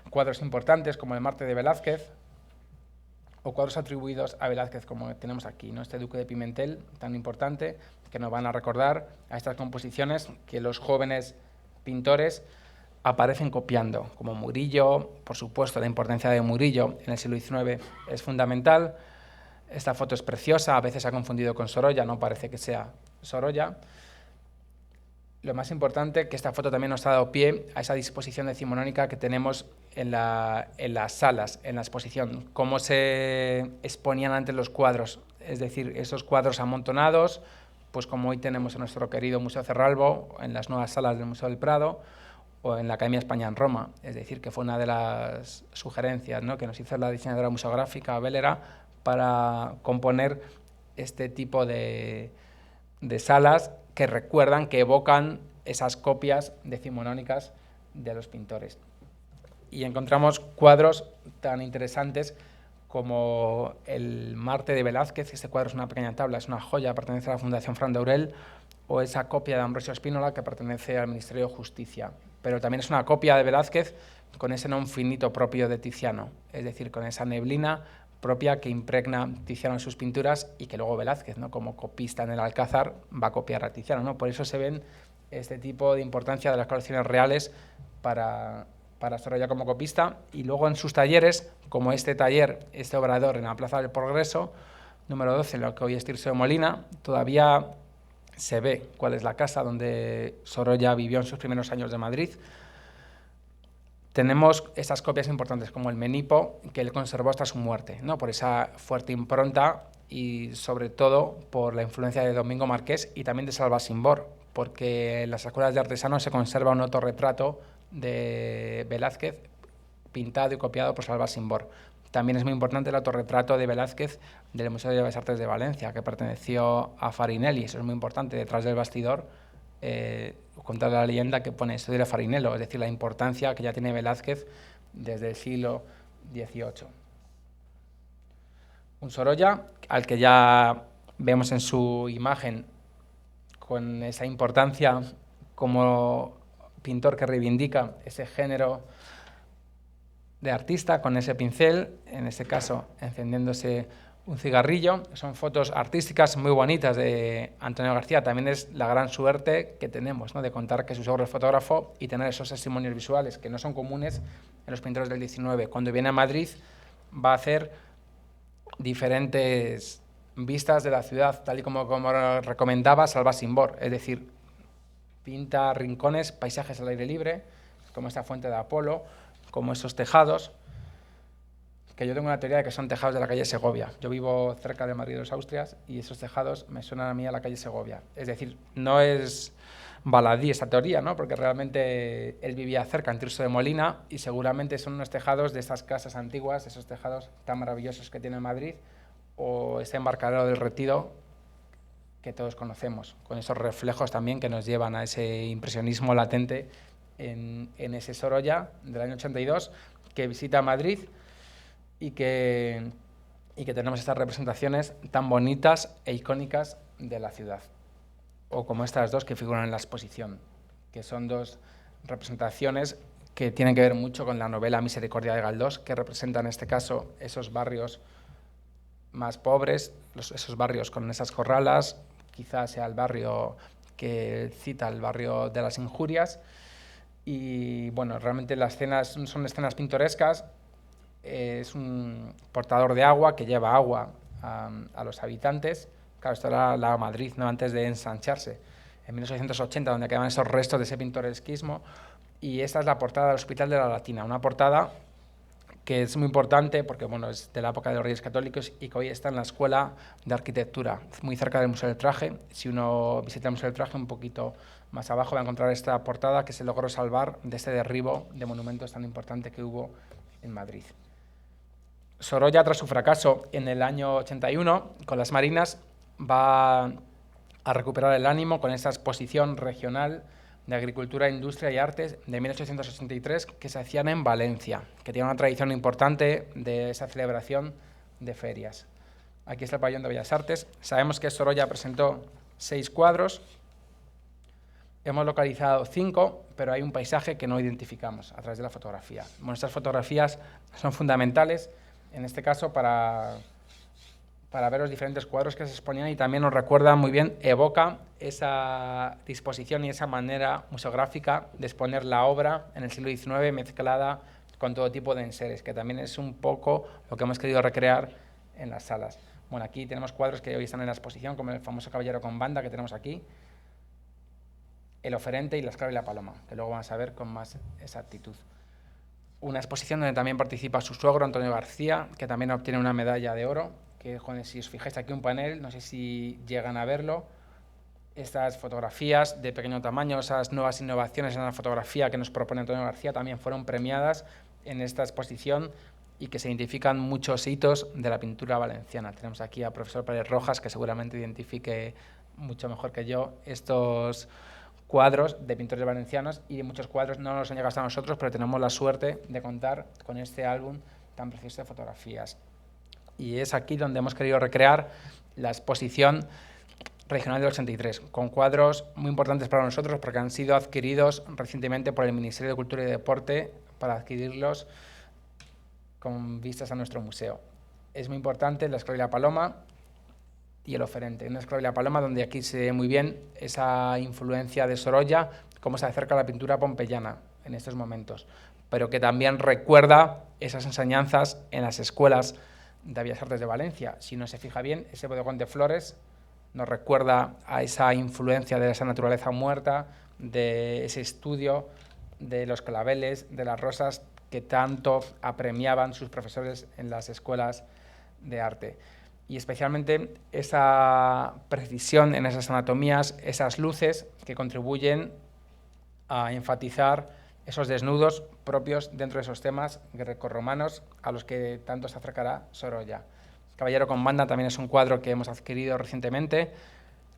A: cuadros importantes como el Marte de Velázquez, o cuadros atribuidos a Velázquez, como tenemos aquí, ¿no?, este Duque de Pimentel tan importante, que nos van a recordar a estas composiciones que los jóvenes pintores aparecen copiando, como Murillo. Por supuesto, la importancia de Murillo en el siglo XIX es fundamental. Esta foto es preciosa, a veces se ha confundido con Sorolla, no parece que sea Sorolla. Lo más importante, que esta foto también nos ha dado pie a esa disposición decimonónica que tenemos en las salas, en la exposición, cómo se exponían antes los cuadros, es decir, esos cuadros amontonados, pues como hoy tenemos en nuestro querido Museo Cerralbo, en las nuevas salas del Museo del Prado, o en la Academia España en Roma, es decir, que fue una de las sugerencias, ¿no?, que nos hizo la diseñadora museográfica Bélera para componer este tipo de salas que recuerdan, que evocan esas copias decimonónicas de los pintores. Y encontramos cuadros tan interesantes como el Marte de Velázquez. Este cuadro es una pequeña tabla, es una joya, pertenece a la Fundación Fran de Aurel, o esa copia de Ambrosio Spínola, que pertenece al Ministerio de Justicia. Pero también es una copia de Velázquez con ese non finito propio de Tiziano, es decir, con esa neblina propia que impregna Tiziano en sus pinturas y que luego Velázquez, ¿no?, como copista en el Alcázar, va a copiar a Tiziano, ¿no? Por eso se ven este tipo de importancia de las colecciones reales para Sorolla como copista. Y luego en sus talleres, como este taller, este obrador en la Plaza del Progreso, número 12, en lo que hoy es Tirso de Molina, todavía se ve cuál es la casa donde Sorolla vivió en sus primeros años de Madrid. Tenemos esas copias importantes como el Menipo, que él conservó hasta su muerte, ¿no?, por esa fuerte impronta y sobre todo por la influencia de Domingo Marqués y también de Salva Simbor, porque en las escuelas de artesanos se conserva un autorretrato de Velázquez pintado y copiado por Salva Simbor. También es muy importante el autorretrato de Velázquez del Museo de Bellas Artes de Valencia, que perteneció a Farinelli. Eso es muy importante. Detrás del bastidor contar la leyenda que pone esto de Farinello, es decir, la importancia que ya tiene Velázquez desde el siglo XVIII. Un Sorolla al que ya vemos en su imagen con esa importancia como pintor que reivindica ese género de artista, con ese pincel, en este caso encendiéndose un cigarrillo. Son fotos artísticas muy bonitas de Antonio García. También es la gran suerte que tenemos, ¿no?, de contar que su suegro es fotógrafo y tener esos testimonios visuales que no son comunes en los pintores del 19. Cuando viene a Madrid va a hacer diferentes vistas de la ciudad, tal y como recomendaba Salva Simbor, es decir, pinta rincones, paisajes al aire libre, como esta fuente de Apolo, como esos tejados, que yo tengo una teoría de que son tejados de la calle Segovia. Yo vivo cerca de Madrid de los Austrias y esos tejados me suenan a mí a la calle Segovia. Es decir, no es baladí esta teoría, ¿no?, porque realmente él vivía cerca, en Tirso de Molina, y seguramente son unos tejados de estas casas antiguas, esos tejados tan maravillosos que tiene Madrid, o ese embarcadero del Retiro que todos conocemos, con esos reflejos también que nos llevan a ese impresionismo latente en ese Sorolla del año 82, que visita Madrid y que tenemos estas representaciones tan bonitas e icónicas de la ciudad, o como estas dos que figuran en la exposición, que son dos representaciones que tienen que ver mucho con la novela Misericordia de Galdós, que representa en este caso esos barrios más pobres, esos barrios con esas corralas, quizás sea el barrio que cita, el barrio de las injurias. Y bueno, realmente las escenas son escenas pintorescas. Es un portador de agua que lleva agua a los habitantes. Claro, esto era la Madrid, ¿no?, antes de ensancharse, en 1880, donde quedaban esos restos de ese pintoresquismo. Y esta es la portada del Hospital de la Latina, una portada que es muy importante porque, bueno, es de la época de los Reyes Católicos y que hoy está en la Escuela de Arquitectura, muy cerca del Museo del Traje. Si uno visita el Museo del Traje, un poquito más abajo va a encontrar esta portada que se logró salvar de este derribo de monumentos tan importante que hubo en Madrid. Sorolla, tras su fracaso en el año 81 con las Marinas, va a recuperar el ánimo con esta exposición regional de Agricultura, Industria y Artes de 1883 que se hacían en Valencia, que tiene una tradición importante de esa celebración de ferias. Aquí está el pabellón de Bellas Artes. Sabemos que Sorolla presentó 6 cuadros, hemos localizado 5, pero hay un paisaje que no identificamos a través de la fotografía. Bueno, estas fotografías son fundamentales, en este caso, para ver los diferentes cuadros que se exponían, y también nos recuerda muy bien, evoca esa disposición y esa manera museográfica de exponer la obra en el siglo XIX mezclada con todo tipo de enseres, que también es un poco lo que hemos querido recrear en las salas. Bueno, aquí tenemos cuadros que hoy están en la exposición, como el famoso Caballero con banda que tenemos aquí, el oferente y la esclava y la paloma, que luego vamos a ver con más exactitud. Una exposición donde también participa su suegro, Antonio García, que también obtiene una medalla de oro, que, si os fijáis aquí un panel, no sé si llegan a verlo, estas fotografías de pequeño tamaño, esas nuevas innovaciones en la fotografía que nos propone Antonio García, también fueron premiadas en esta exposición y que se identifican muchos hitos de la pintura valenciana. Tenemos aquí al profesor Pérez Rojas, que seguramente identifique mucho mejor que yo estos cuadros de pintores valencianos, y muchos cuadros no nos han llegado hasta nosotros, pero tenemos la suerte de contar con este álbum tan precioso de fotografías. Y es aquí donde hemos querido recrear la exposición regional del 83, con cuadros muy importantes para nosotros porque han sido adquiridos recientemente por el Ministerio de Cultura y Deporte para adquirirlos con vistas a nuestro museo. Es muy importante la esclava y la paloma y el oferente. Una esclava y la paloma donde aquí se ve muy bien esa influencia de Sorolla, cómo se acerca a la pintura pompeyana en estos momentos, pero que también recuerda esas enseñanzas en las escuelas de Bellas Artes de Valencia. Si uno se fija bien, ese bodegón de flores nos recuerda a esa influencia de esa naturaleza muerta, de ese estudio de los claveles, de las rosas que tanto apremiaban sus profesores en las escuelas de arte. Y especialmente esa precisión en esas anatomías, esas luces que contribuyen a enfatizar esos desnudos propios dentro de esos temas grecorromanos a los que tanto se acercará Sorolla. Caballero con banda también es un cuadro que hemos adquirido recientemente,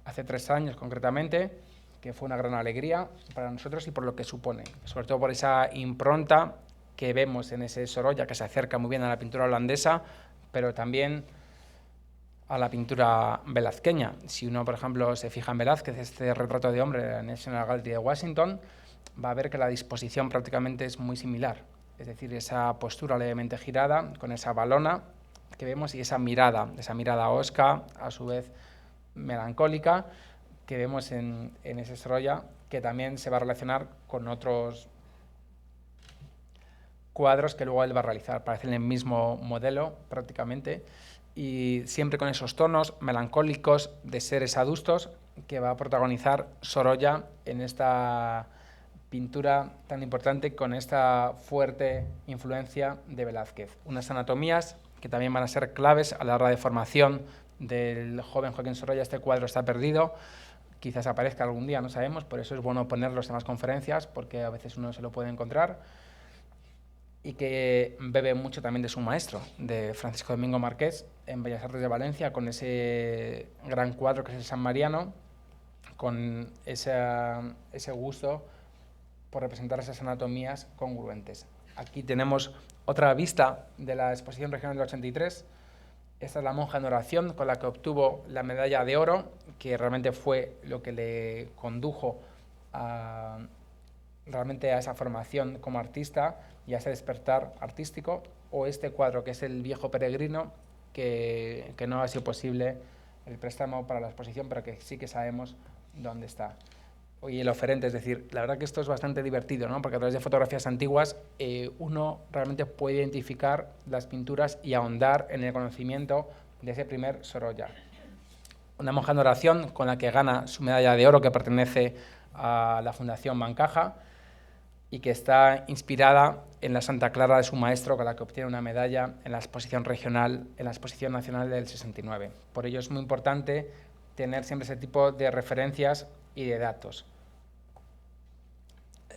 A: hace 3 años concretamente, que fue una gran alegría para nosotros y por lo que supone, sobre todo por esa impronta que vemos en ese Sorolla, que se acerca muy bien a la pintura holandesa, pero también a la pintura velazqueña. Si uno, por ejemplo, se fija en Velázquez, este retrato de hombre de la National Gallery de Washington, va a ver que la disposición prácticamente es muy similar, es decir, esa postura levemente girada, con esa valona que vemos y esa mirada hosca, a su vez melancólica, que vemos en ese Sorolla, que también se va a relacionar con otros cuadros que luego él va a realizar. Parecen el mismo modelo prácticamente, y siempre con esos tonos melancólicos de seres adustos que va a protagonizar Sorolla en esta pintura tan importante, con esta fuerte influencia de Velázquez. Unas anatomías que también van a ser claves a la hora de formación del joven Joaquín Sorolla. Este cuadro está perdido, quizás aparezca algún día, no sabemos, por eso es bueno ponerlos en las conferencias, porque a veces uno se lo puede encontrar, y que bebe mucho también de su maestro, de Francisco Domingo Márquez, en Bellas Artes de Valencia, con ese gran cuadro que es el San Mariano, con ese gusto por representar esas anatomías congruentes. Aquí tenemos otra vista de la exposición regional del 83. Esta es la monja en oración, con la que obtuvo la medalla de oro, que realmente fue lo que le condujo realmente a esa formación como artista y a ese despertar artístico. O este cuadro, que es el Viejo Peregrino, que no ha sido posible el préstamo para la exposición, pero que sí que sabemos dónde está. Y el oferente, es decir, la verdad que esto es bastante divertido, ¿no? Porque a través de fotografías antiguas uno realmente puede identificar las pinturas y ahondar en el conocimiento de ese primer Sorolla. Una monja en oración con la que gana su medalla de oro, que pertenece a la Fundación Bancaja y que está inspirada en la Santa Clara de su maestro, con la que obtiene una medalla en la exposición regional, en la exposición nacional del 69. Por ello es muy importante tener siempre ese tipo de referencias y de datos.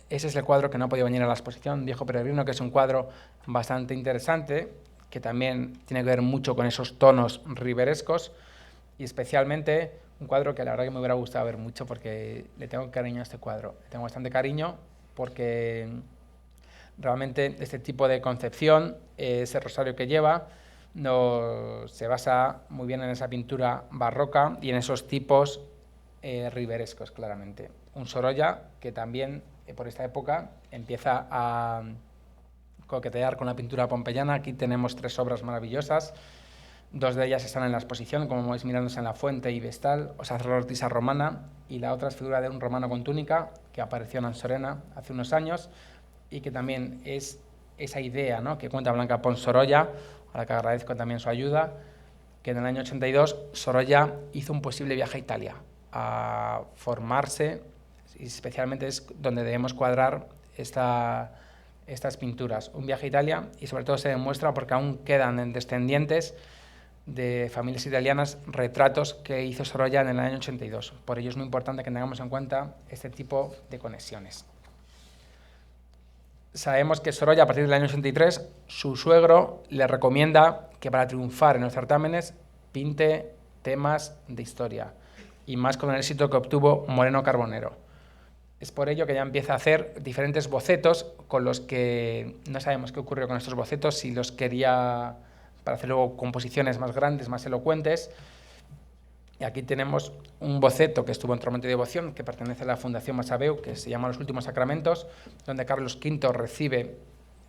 A: Ese es el cuadro que no ha podido venir a la exposición, Viejo Peregrino, que es un cuadro bastante interesante, que también tiene que ver mucho con esos tonos riberescos, y especialmente un cuadro que la verdad que me hubiera gustado ver mucho, porque le tengo cariño a este cuadro. Le tengo bastante cariño porque realmente este tipo de concepción, ese rosario que lleva, se basa muy bien en esa pintura barroca y en esos tipos riberescos, claramente. Un Sorolla que también, por esta época, empieza a coquetear con la pintura pompeyana. Aquí tenemos 3 obras maravillosas. 2 de ellas están en la exposición, como veis mirándose en la fuente y Vestal, o sacerdotisa romana, y la otra es figura de un romano con túnica, que apareció en Ansorena hace unos años, y que también es esa idea, ¿no?, que cuenta Blanca Pons Sorolla, a la que agradezco también su ayuda, que en el año 82 Sorolla hizo un posible viaje a Italia a formarse, y especialmente es donde debemos cuadrar estas pinturas. Un viaje a Italia, y sobre todo se demuestra porque aún quedan en descendientes de familias italianas retratos que hizo Sorolla en el año 82. Por ello es muy importante que tengamos en cuenta este tipo de conexiones. Sabemos que Sorolla, a partir del año 83, su suegro le recomienda que para triunfar en los certámenes pinte temas de historia, y más con el éxito que obtuvo Moreno Carbonero. Es por ello que ya empieza a hacer diferentes bocetos con los que no sabemos qué ocurrió con estos bocetos, si los quería para hacer luego composiciones más grandes, más elocuentes. Y aquí tenemos un boceto que estuvo en Tormento y Devoción, que pertenece a la Fundación Masaveu, que se llama Los Últimos Sacramentos, donde Carlos V recibe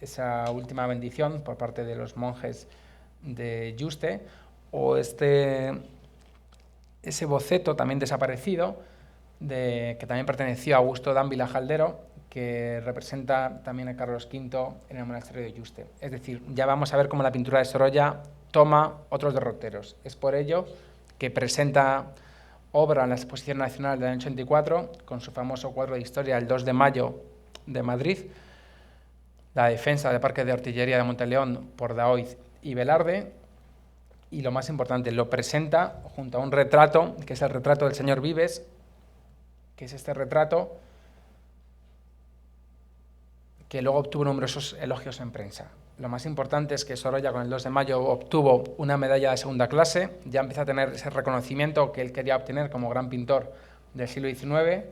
A: esa última bendición por parte de los monjes de Yuste, o ese boceto también desaparecido, que también perteneció a Augusto Dávila Jaldero, que representa también a Carlos V en el monasterio de Yuste. Es decir, ya vamos a ver cómo la pintura de Sorolla toma otros derroteros. Es por ello que presenta obra en la Exposición Nacional del año 84, con su famoso cuadro de historia, el 2 de mayo de Madrid, la defensa del Parque de Artillería de Monteleón por Daoiz y Velarde, y lo más importante, lo presenta junto a un retrato, que es el retrato del señor Vives, que es este retrato que luego obtuvo numerosos elogios en prensa. Lo más importante es que Sorolla, con el 2 de mayo, obtuvo una medalla de segunda clase, ya empieza a tener ese reconocimiento que él quería obtener como gran pintor del siglo XIX.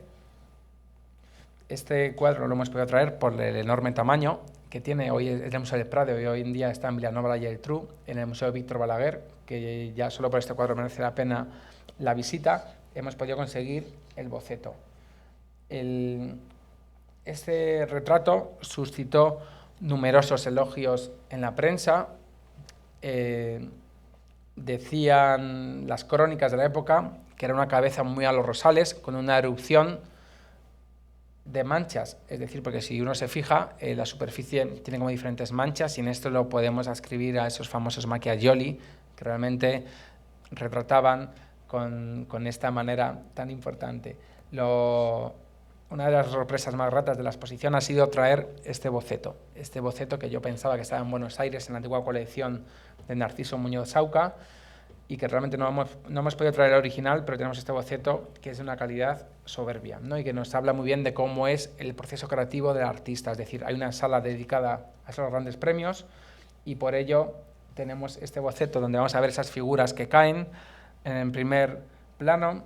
A: Este cuadro lo hemos podido traer por el enorme tamaño que tiene. Hoy es del Museo del Prado y hoy en día está en Vilanova y Geltrú, en el Museo Víctor Balaguer, que ya solo por este cuadro merece la pena la visita. Hemos podido conseguir el boceto. Este retrato suscitó numerosos elogios en la prensa. decían las crónicas de la época que era una cabeza muy a los Rosales, con una erupción de manchas, es decir, porque si uno se fija, la superficie tiene como diferentes manchas y en esto lo podemos ascribir a esos famosos Macchiaioli que realmente retrataban con esta manera tan importante. Una de las sorpresas más gratas de la exposición ha sido traer este boceto que yo pensaba que estaba en Buenos Aires, en la antigua colección de Narciso Muñoz Sauca, y que realmente no hemos podido traer el original, pero tenemos este boceto que es de una calidad soberbia, ¿no? Y que nos habla muy bien de cómo es el proceso creativo del artista. Es decir, hay una sala dedicada a esos grandes premios y por ello tenemos este boceto donde vamos a ver esas figuras que caen. En primer plano,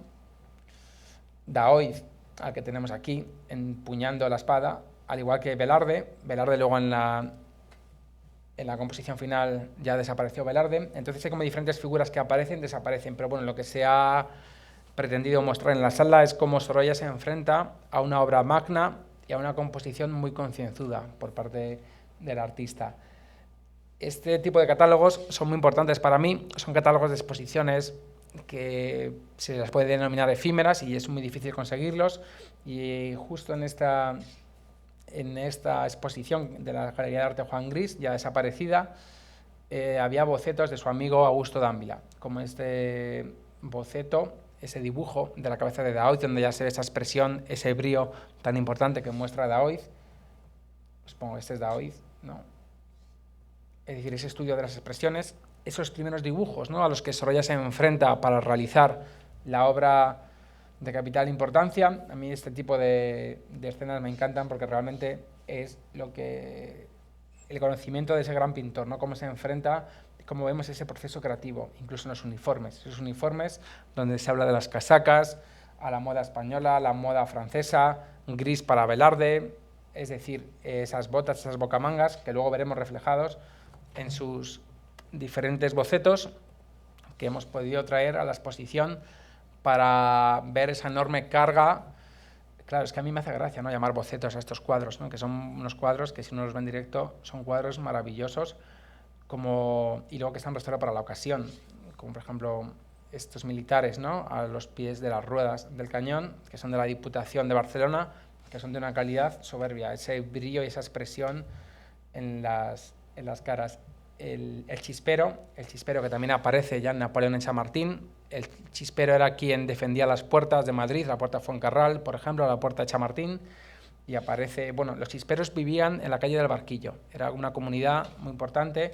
A: Daoiz, al que tenemos aquí, empuñando la espada, al igual que Velarde. Velarde luego en la composición final ya desapareció Velarde. Entonces hay como diferentes figuras que aparecen, desaparecen. Pero bueno, lo que se ha pretendido mostrar en la sala es cómo Sorolla se enfrenta a una obra magna y a una composición muy concienzuda por parte del artista. Este tipo de catálogos son muy importantes para mí. Son catálogos de exposiciones que se las puede denominar efímeras y es muy difícil conseguirlos. Y justo en esta exposición de la Galería de Arte Juan Gris, ya desaparecida, había bocetos de su amigo Augusto Dávila, como este boceto, ese dibujo de la cabeza de Daoiz, donde ya se ve esa expresión, ese brío tan importante que muestra Daoiz. Pues pongo, este es Daoiz, ¿no? Es decir, ese estudio de las expresiones, esos primeros dibujos, ¿no?, a los que Sorolla se enfrenta para realizar la obra de capital importancia. A mí este tipo de escenas me encantan porque realmente es el conocimiento de ese gran pintor, ¿no?, cómo se enfrenta, cómo vemos ese proceso creativo, incluso en los uniformes. Esos uniformes donde se habla de las casacas, a la moda española, a la moda francesa, gris para Velarde, es decir, esas botas, esas bocamangas, que luego veremos reflejados en sus diferentes bocetos que hemos podido traer a la exposición para ver esa enorme carga. Claro, es que a mí me hace gracia, ¿no?, llamar bocetos a estos cuadros, ¿no?, que son unos cuadros que si uno los ve en directo son cuadros maravillosos y luego que están restaurados para la ocasión, como por ejemplo estos militares, ¿no?, a los pies de las ruedas del cañón, que son de la Diputación de Barcelona, que son de una calidad soberbia, ese brillo y esa expresión en las caras. El chispero que también aparece ya en Napoleón en Chamartín. El chispero era quien defendía las puertas de Madrid, la puerta Fuencarral, por ejemplo, la puerta de Chamartín, y aparece, bueno, los chisperos vivían en la calle del Barquillo, era una comunidad muy importante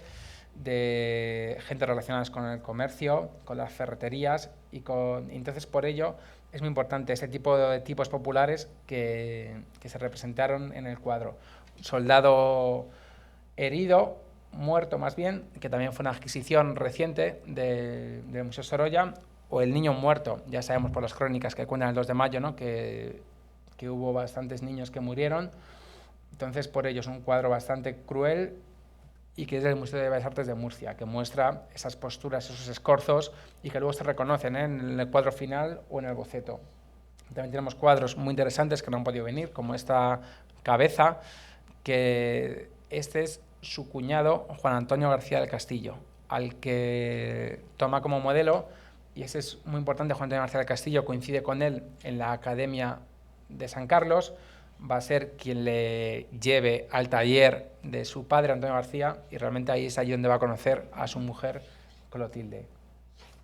A: de gente relacionada con el comercio, con las ferreterías, y entonces por ello es muy importante este tipo de tipos populares que se representaron en el cuadro. Soldado herido, muerto más bien, que también fue una adquisición reciente del Museo Sorolla, o el niño muerto, ya sabemos por las crónicas que cuentan el 2 de mayo, ¿no?, que hubo bastantes niños que murieron. Entonces por ello es un cuadro bastante cruel y que es del Museo de Bellas Artes de Murcia, que muestra esas posturas, esos escorzos, y que luego se reconocen, ¿eh?, en el cuadro final o en el boceto. También tenemos cuadros muy interesantes que no han podido venir, como esta cabeza, que este es su cuñado Juan Antonio García del Castillo, al que toma como modelo, y ese es muy importante. Juan Antonio García del Castillo coincide con él en la Academia de San Carlos, va a ser quien le lleve al taller de su padre, Antonio García, y realmente ahí es allí donde va a conocer a su mujer, Clotilde.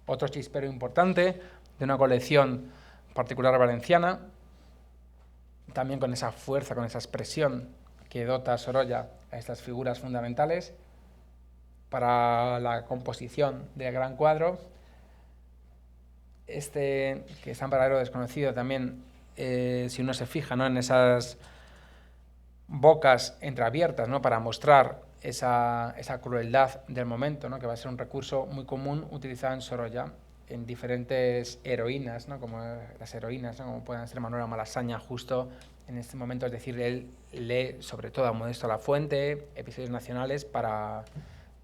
A: Otro chispero importante de una colección particular valenciana, también con esa fuerza, con esa expresión que dota Sorolla a estas figuras fundamentales para la composición del gran cuadro. Que es un paradero desconocido también, si uno se fija, ¿no?, en esas bocas entreabiertas, ¿no?, para mostrar esa crueldad del momento, ¿no?, que va a ser un recurso muy común utilizado en Sorolla en diferentes heroínas, ¿no?, como las heroínas, ¿no?, como pueden ser Manuela Malasaña justo en este momento. Es decir, él lee sobre todo a Modesto Lafuente, episodios nacionales,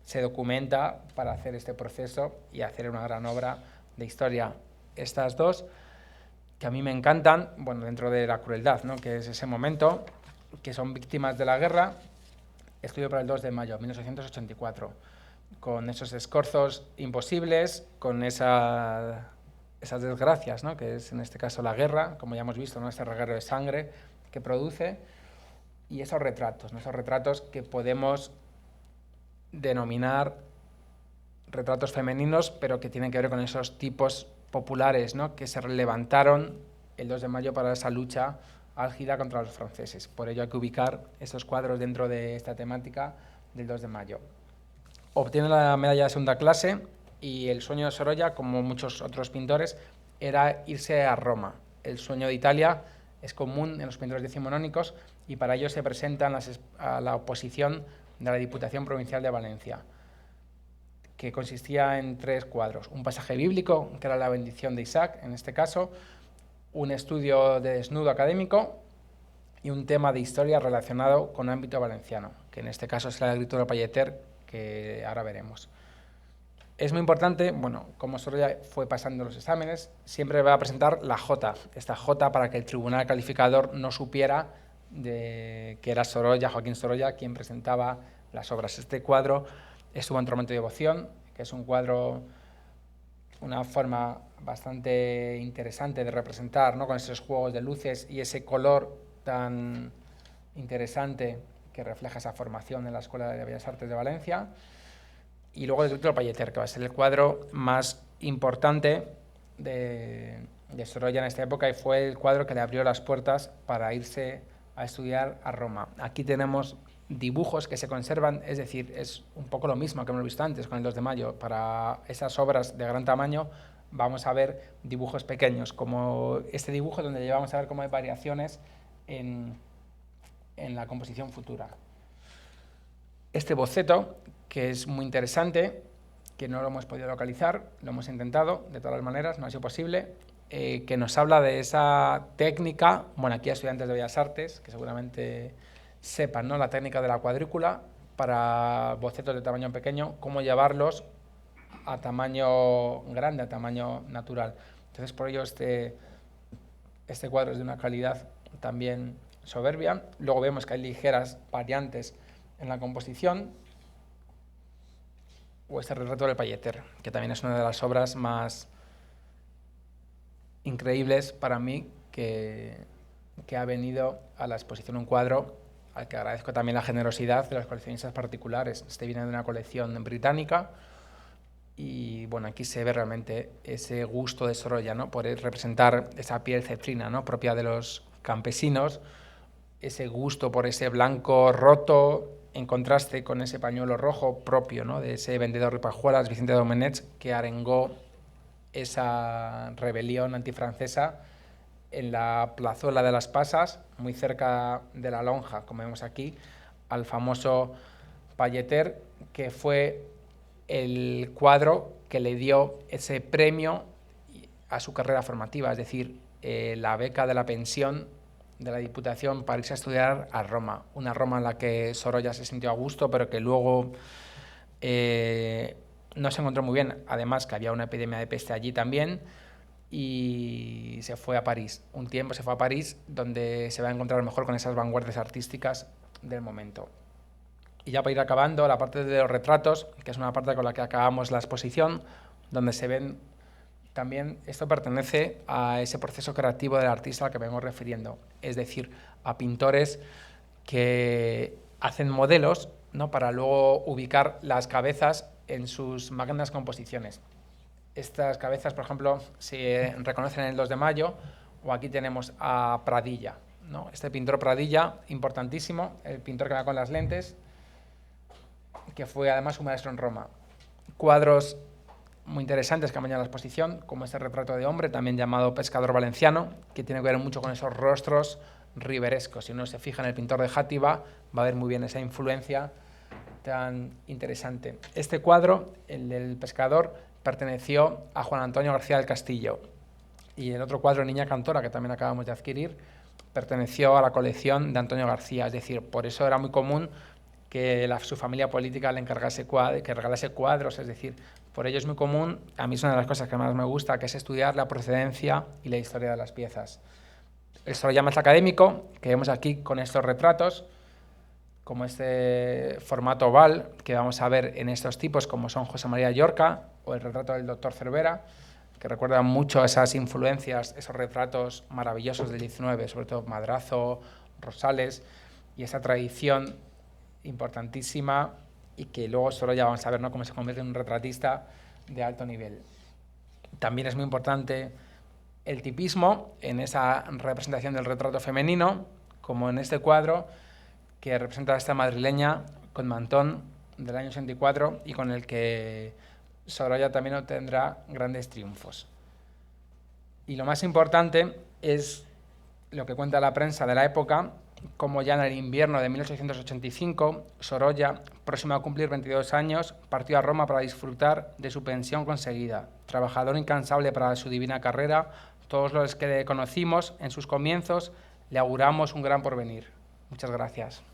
A: se documenta para hacer este proceso y hacer una gran obra de historia. Estas dos, que a mí me encantan, bueno, dentro de la crueldad, ¿no?, que es ese momento, que son víctimas de la guerra, escrito para el 2 de mayo de 1884. con esos escorzos imposibles, con esas desgracias, ¿no? Que es en este caso la guerra, como ya hemos visto, ¿no? Este reguero de sangre que produce, y esos retratos, ¿no? Esos retratos que podemos denominar retratos femeninos, pero que tienen que ver con esos tipos populares, ¿no? Que se levantaron el 2 de mayo para esa lucha álgida contra los franceses. Por ello hay que ubicar esos cuadros dentro de esta temática del 2 de mayo. Obtiene la medalla de segunda clase y el sueño de Sorolla, como muchos otros pintores, era irse a Roma. El sueño de Italia es común en los pintores decimonónicos y para ello se presentan a la oposición de la Diputación Provincial de Valencia, que consistía en 3 cuadros. Un pasaje bíblico, que era la bendición de Isaac, en este caso, un estudio de desnudo académico y un tema de historia relacionado con el ámbito valenciano, que en este caso es la escritura Palleter, que ahora veremos. Es muy importante, bueno, como Sorolla fue pasando los exámenes, siempre va a presentar la J, esta J para que el tribunal calificador no supiera que era Sorolla, Joaquín Sorolla, quien presentaba las obras. Este cuadro estuvo en Tormento y Devoción, que es un cuadro, una forma bastante interesante de representar, ¿no? Con esos juegos de luces y ese color tan interesante que refleja esa formación en la Escuela de Bellas Artes de Valencia. Y luego el título Palleter, que va a ser el cuadro más importante de Sorolla en esta época y fue el cuadro que le abrió las puertas para irse a estudiar a Roma. Aquí tenemos dibujos que se conservan, es decir, es un poco lo mismo que hemos visto antes con el 2 de mayo. Para esas obras de gran tamaño vamos a ver dibujos pequeños, como este dibujo donde ya vamos a ver cómo hay variaciones en la composición futura. Este boceto, que es muy interesante, que no lo hemos podido localizar, lo hemos intentado, de todas las maneras, no ha sido posible, que nos habla de esa técnica, bueno, aquí hay estudiantes de Bellas Artes, que seguramente sepan, ¿no? La técnica de la cuadrícula para bocetos de tamaño pequeño, cómo llevarlos a tamaño grande, a tamaño natural. Entonces, por ello, este cuadro es de una calidad también soberbia. Luego vemos que hay ligeras variantes en la composición, o este retrato del Palleter, que también es una de las obras más increíbles para mí que ha venido a la exposición, un cuadro al que agradezco también la generosidad de los coleccionistas particulares. Este viene de una colección británica y bueno, aquí se ve realmente ese gusto de Sorolla, ¿no? Por representar esa piel cetrina, ¿no? Propia de los campesinos, ese gusto por ese blanco roto en contraste con ese pañuelo rojo propio, ¿no? De ese vendedor de pajuelas, Vicente Domenech, que arengó esa rebelión antifrancesa en la plazuela de las Pasas, muy cerca de la Lonja, como vemos aquí, al famoso Palleter, que fue el cuadro que le dio ese premio a su carrera formativa, es decir, la beca de la pensión de la Diputación para irse a estudiar a Roma, una Roma en la que Sorolla se sintió a gusto, pero que luego no se encontró muy bien, además que había una epidemia de peste allí también, y se fue a París. Un tiempo se fue a París, donde se va a encontrar mejor con esas vanguardias artísticas del momento. Y ya para ir acabando, la parte de los retratos, que es una parte con la que acabamos la exposición, donde se ven también, esto pertenece a ese proceso creativo del artista al que vengo refiriendo, es decir, a pintores que hacen modelos, ¿no? Para luego ubicar las cabezas en sus magnas composiciones. Estas cabezas, por ejemplo, se reconocen en el 2 de mayo, o aquí tenemos a Pradilla, ¿no? Este pintor Pradilla, importantísimo, el pintor que va con las lentes, que fue además un maestro en Roma. Cuadros muy interesantes que amañan la exposición, como este retrato de hombre, también llamado Pescador Valenciano, que tiene que ver mucho con esos rostros riberescos. Si uno se fija en el pintor de Játiva, va a ver muy bien esa influencia tan interesante. Este cuadro, el del pescador, perteneció a Juan Antonio García del Castillo, y el otro cuadro, Niña Cantora, que también acabamos de adquirir, perteneció a la colección de Antonio García. Es decir, por eso era muy común que su familia política le encargase que regalase cuadros, es decir, por ello es muy común, a mí es una de las cosas que más me gusta, que es estudiar la procedencia y la historia de las piezas. Esto lo llama el académico, que vemos aquí con estos retratos, como este formato oval que vamos a ver en estos tipos, como son José María Llorca o el retrato del doctor Cervera, que recuerdan mucho esas influencias, esos retratos maravillosos del 19, sobre todo Madrazo, Rosales, y esa tradición importantísima y que luego solo ya vamos a ver, ¿no?, cómo se convierte en un retratista de alto nivel. También es muy importante el tipismo en esa representación del retrato femenino, como en este cuadro que representa a esta madrileña con mantón del año 64 y con el que Sorolla también obtendrá grandes triunfos. Y lo más importante es lo que cuenta la prensa de la época, como ya en el invierno de 1885, Sorolla, próximo a cumplir 22 años, partió a Roma para disfrutar de su pensión conseguida. Trabajador incansable para su divina carrera, todos los que le conocimos en sus comienzos le auguramos un gran porvenir. Muchas gracias.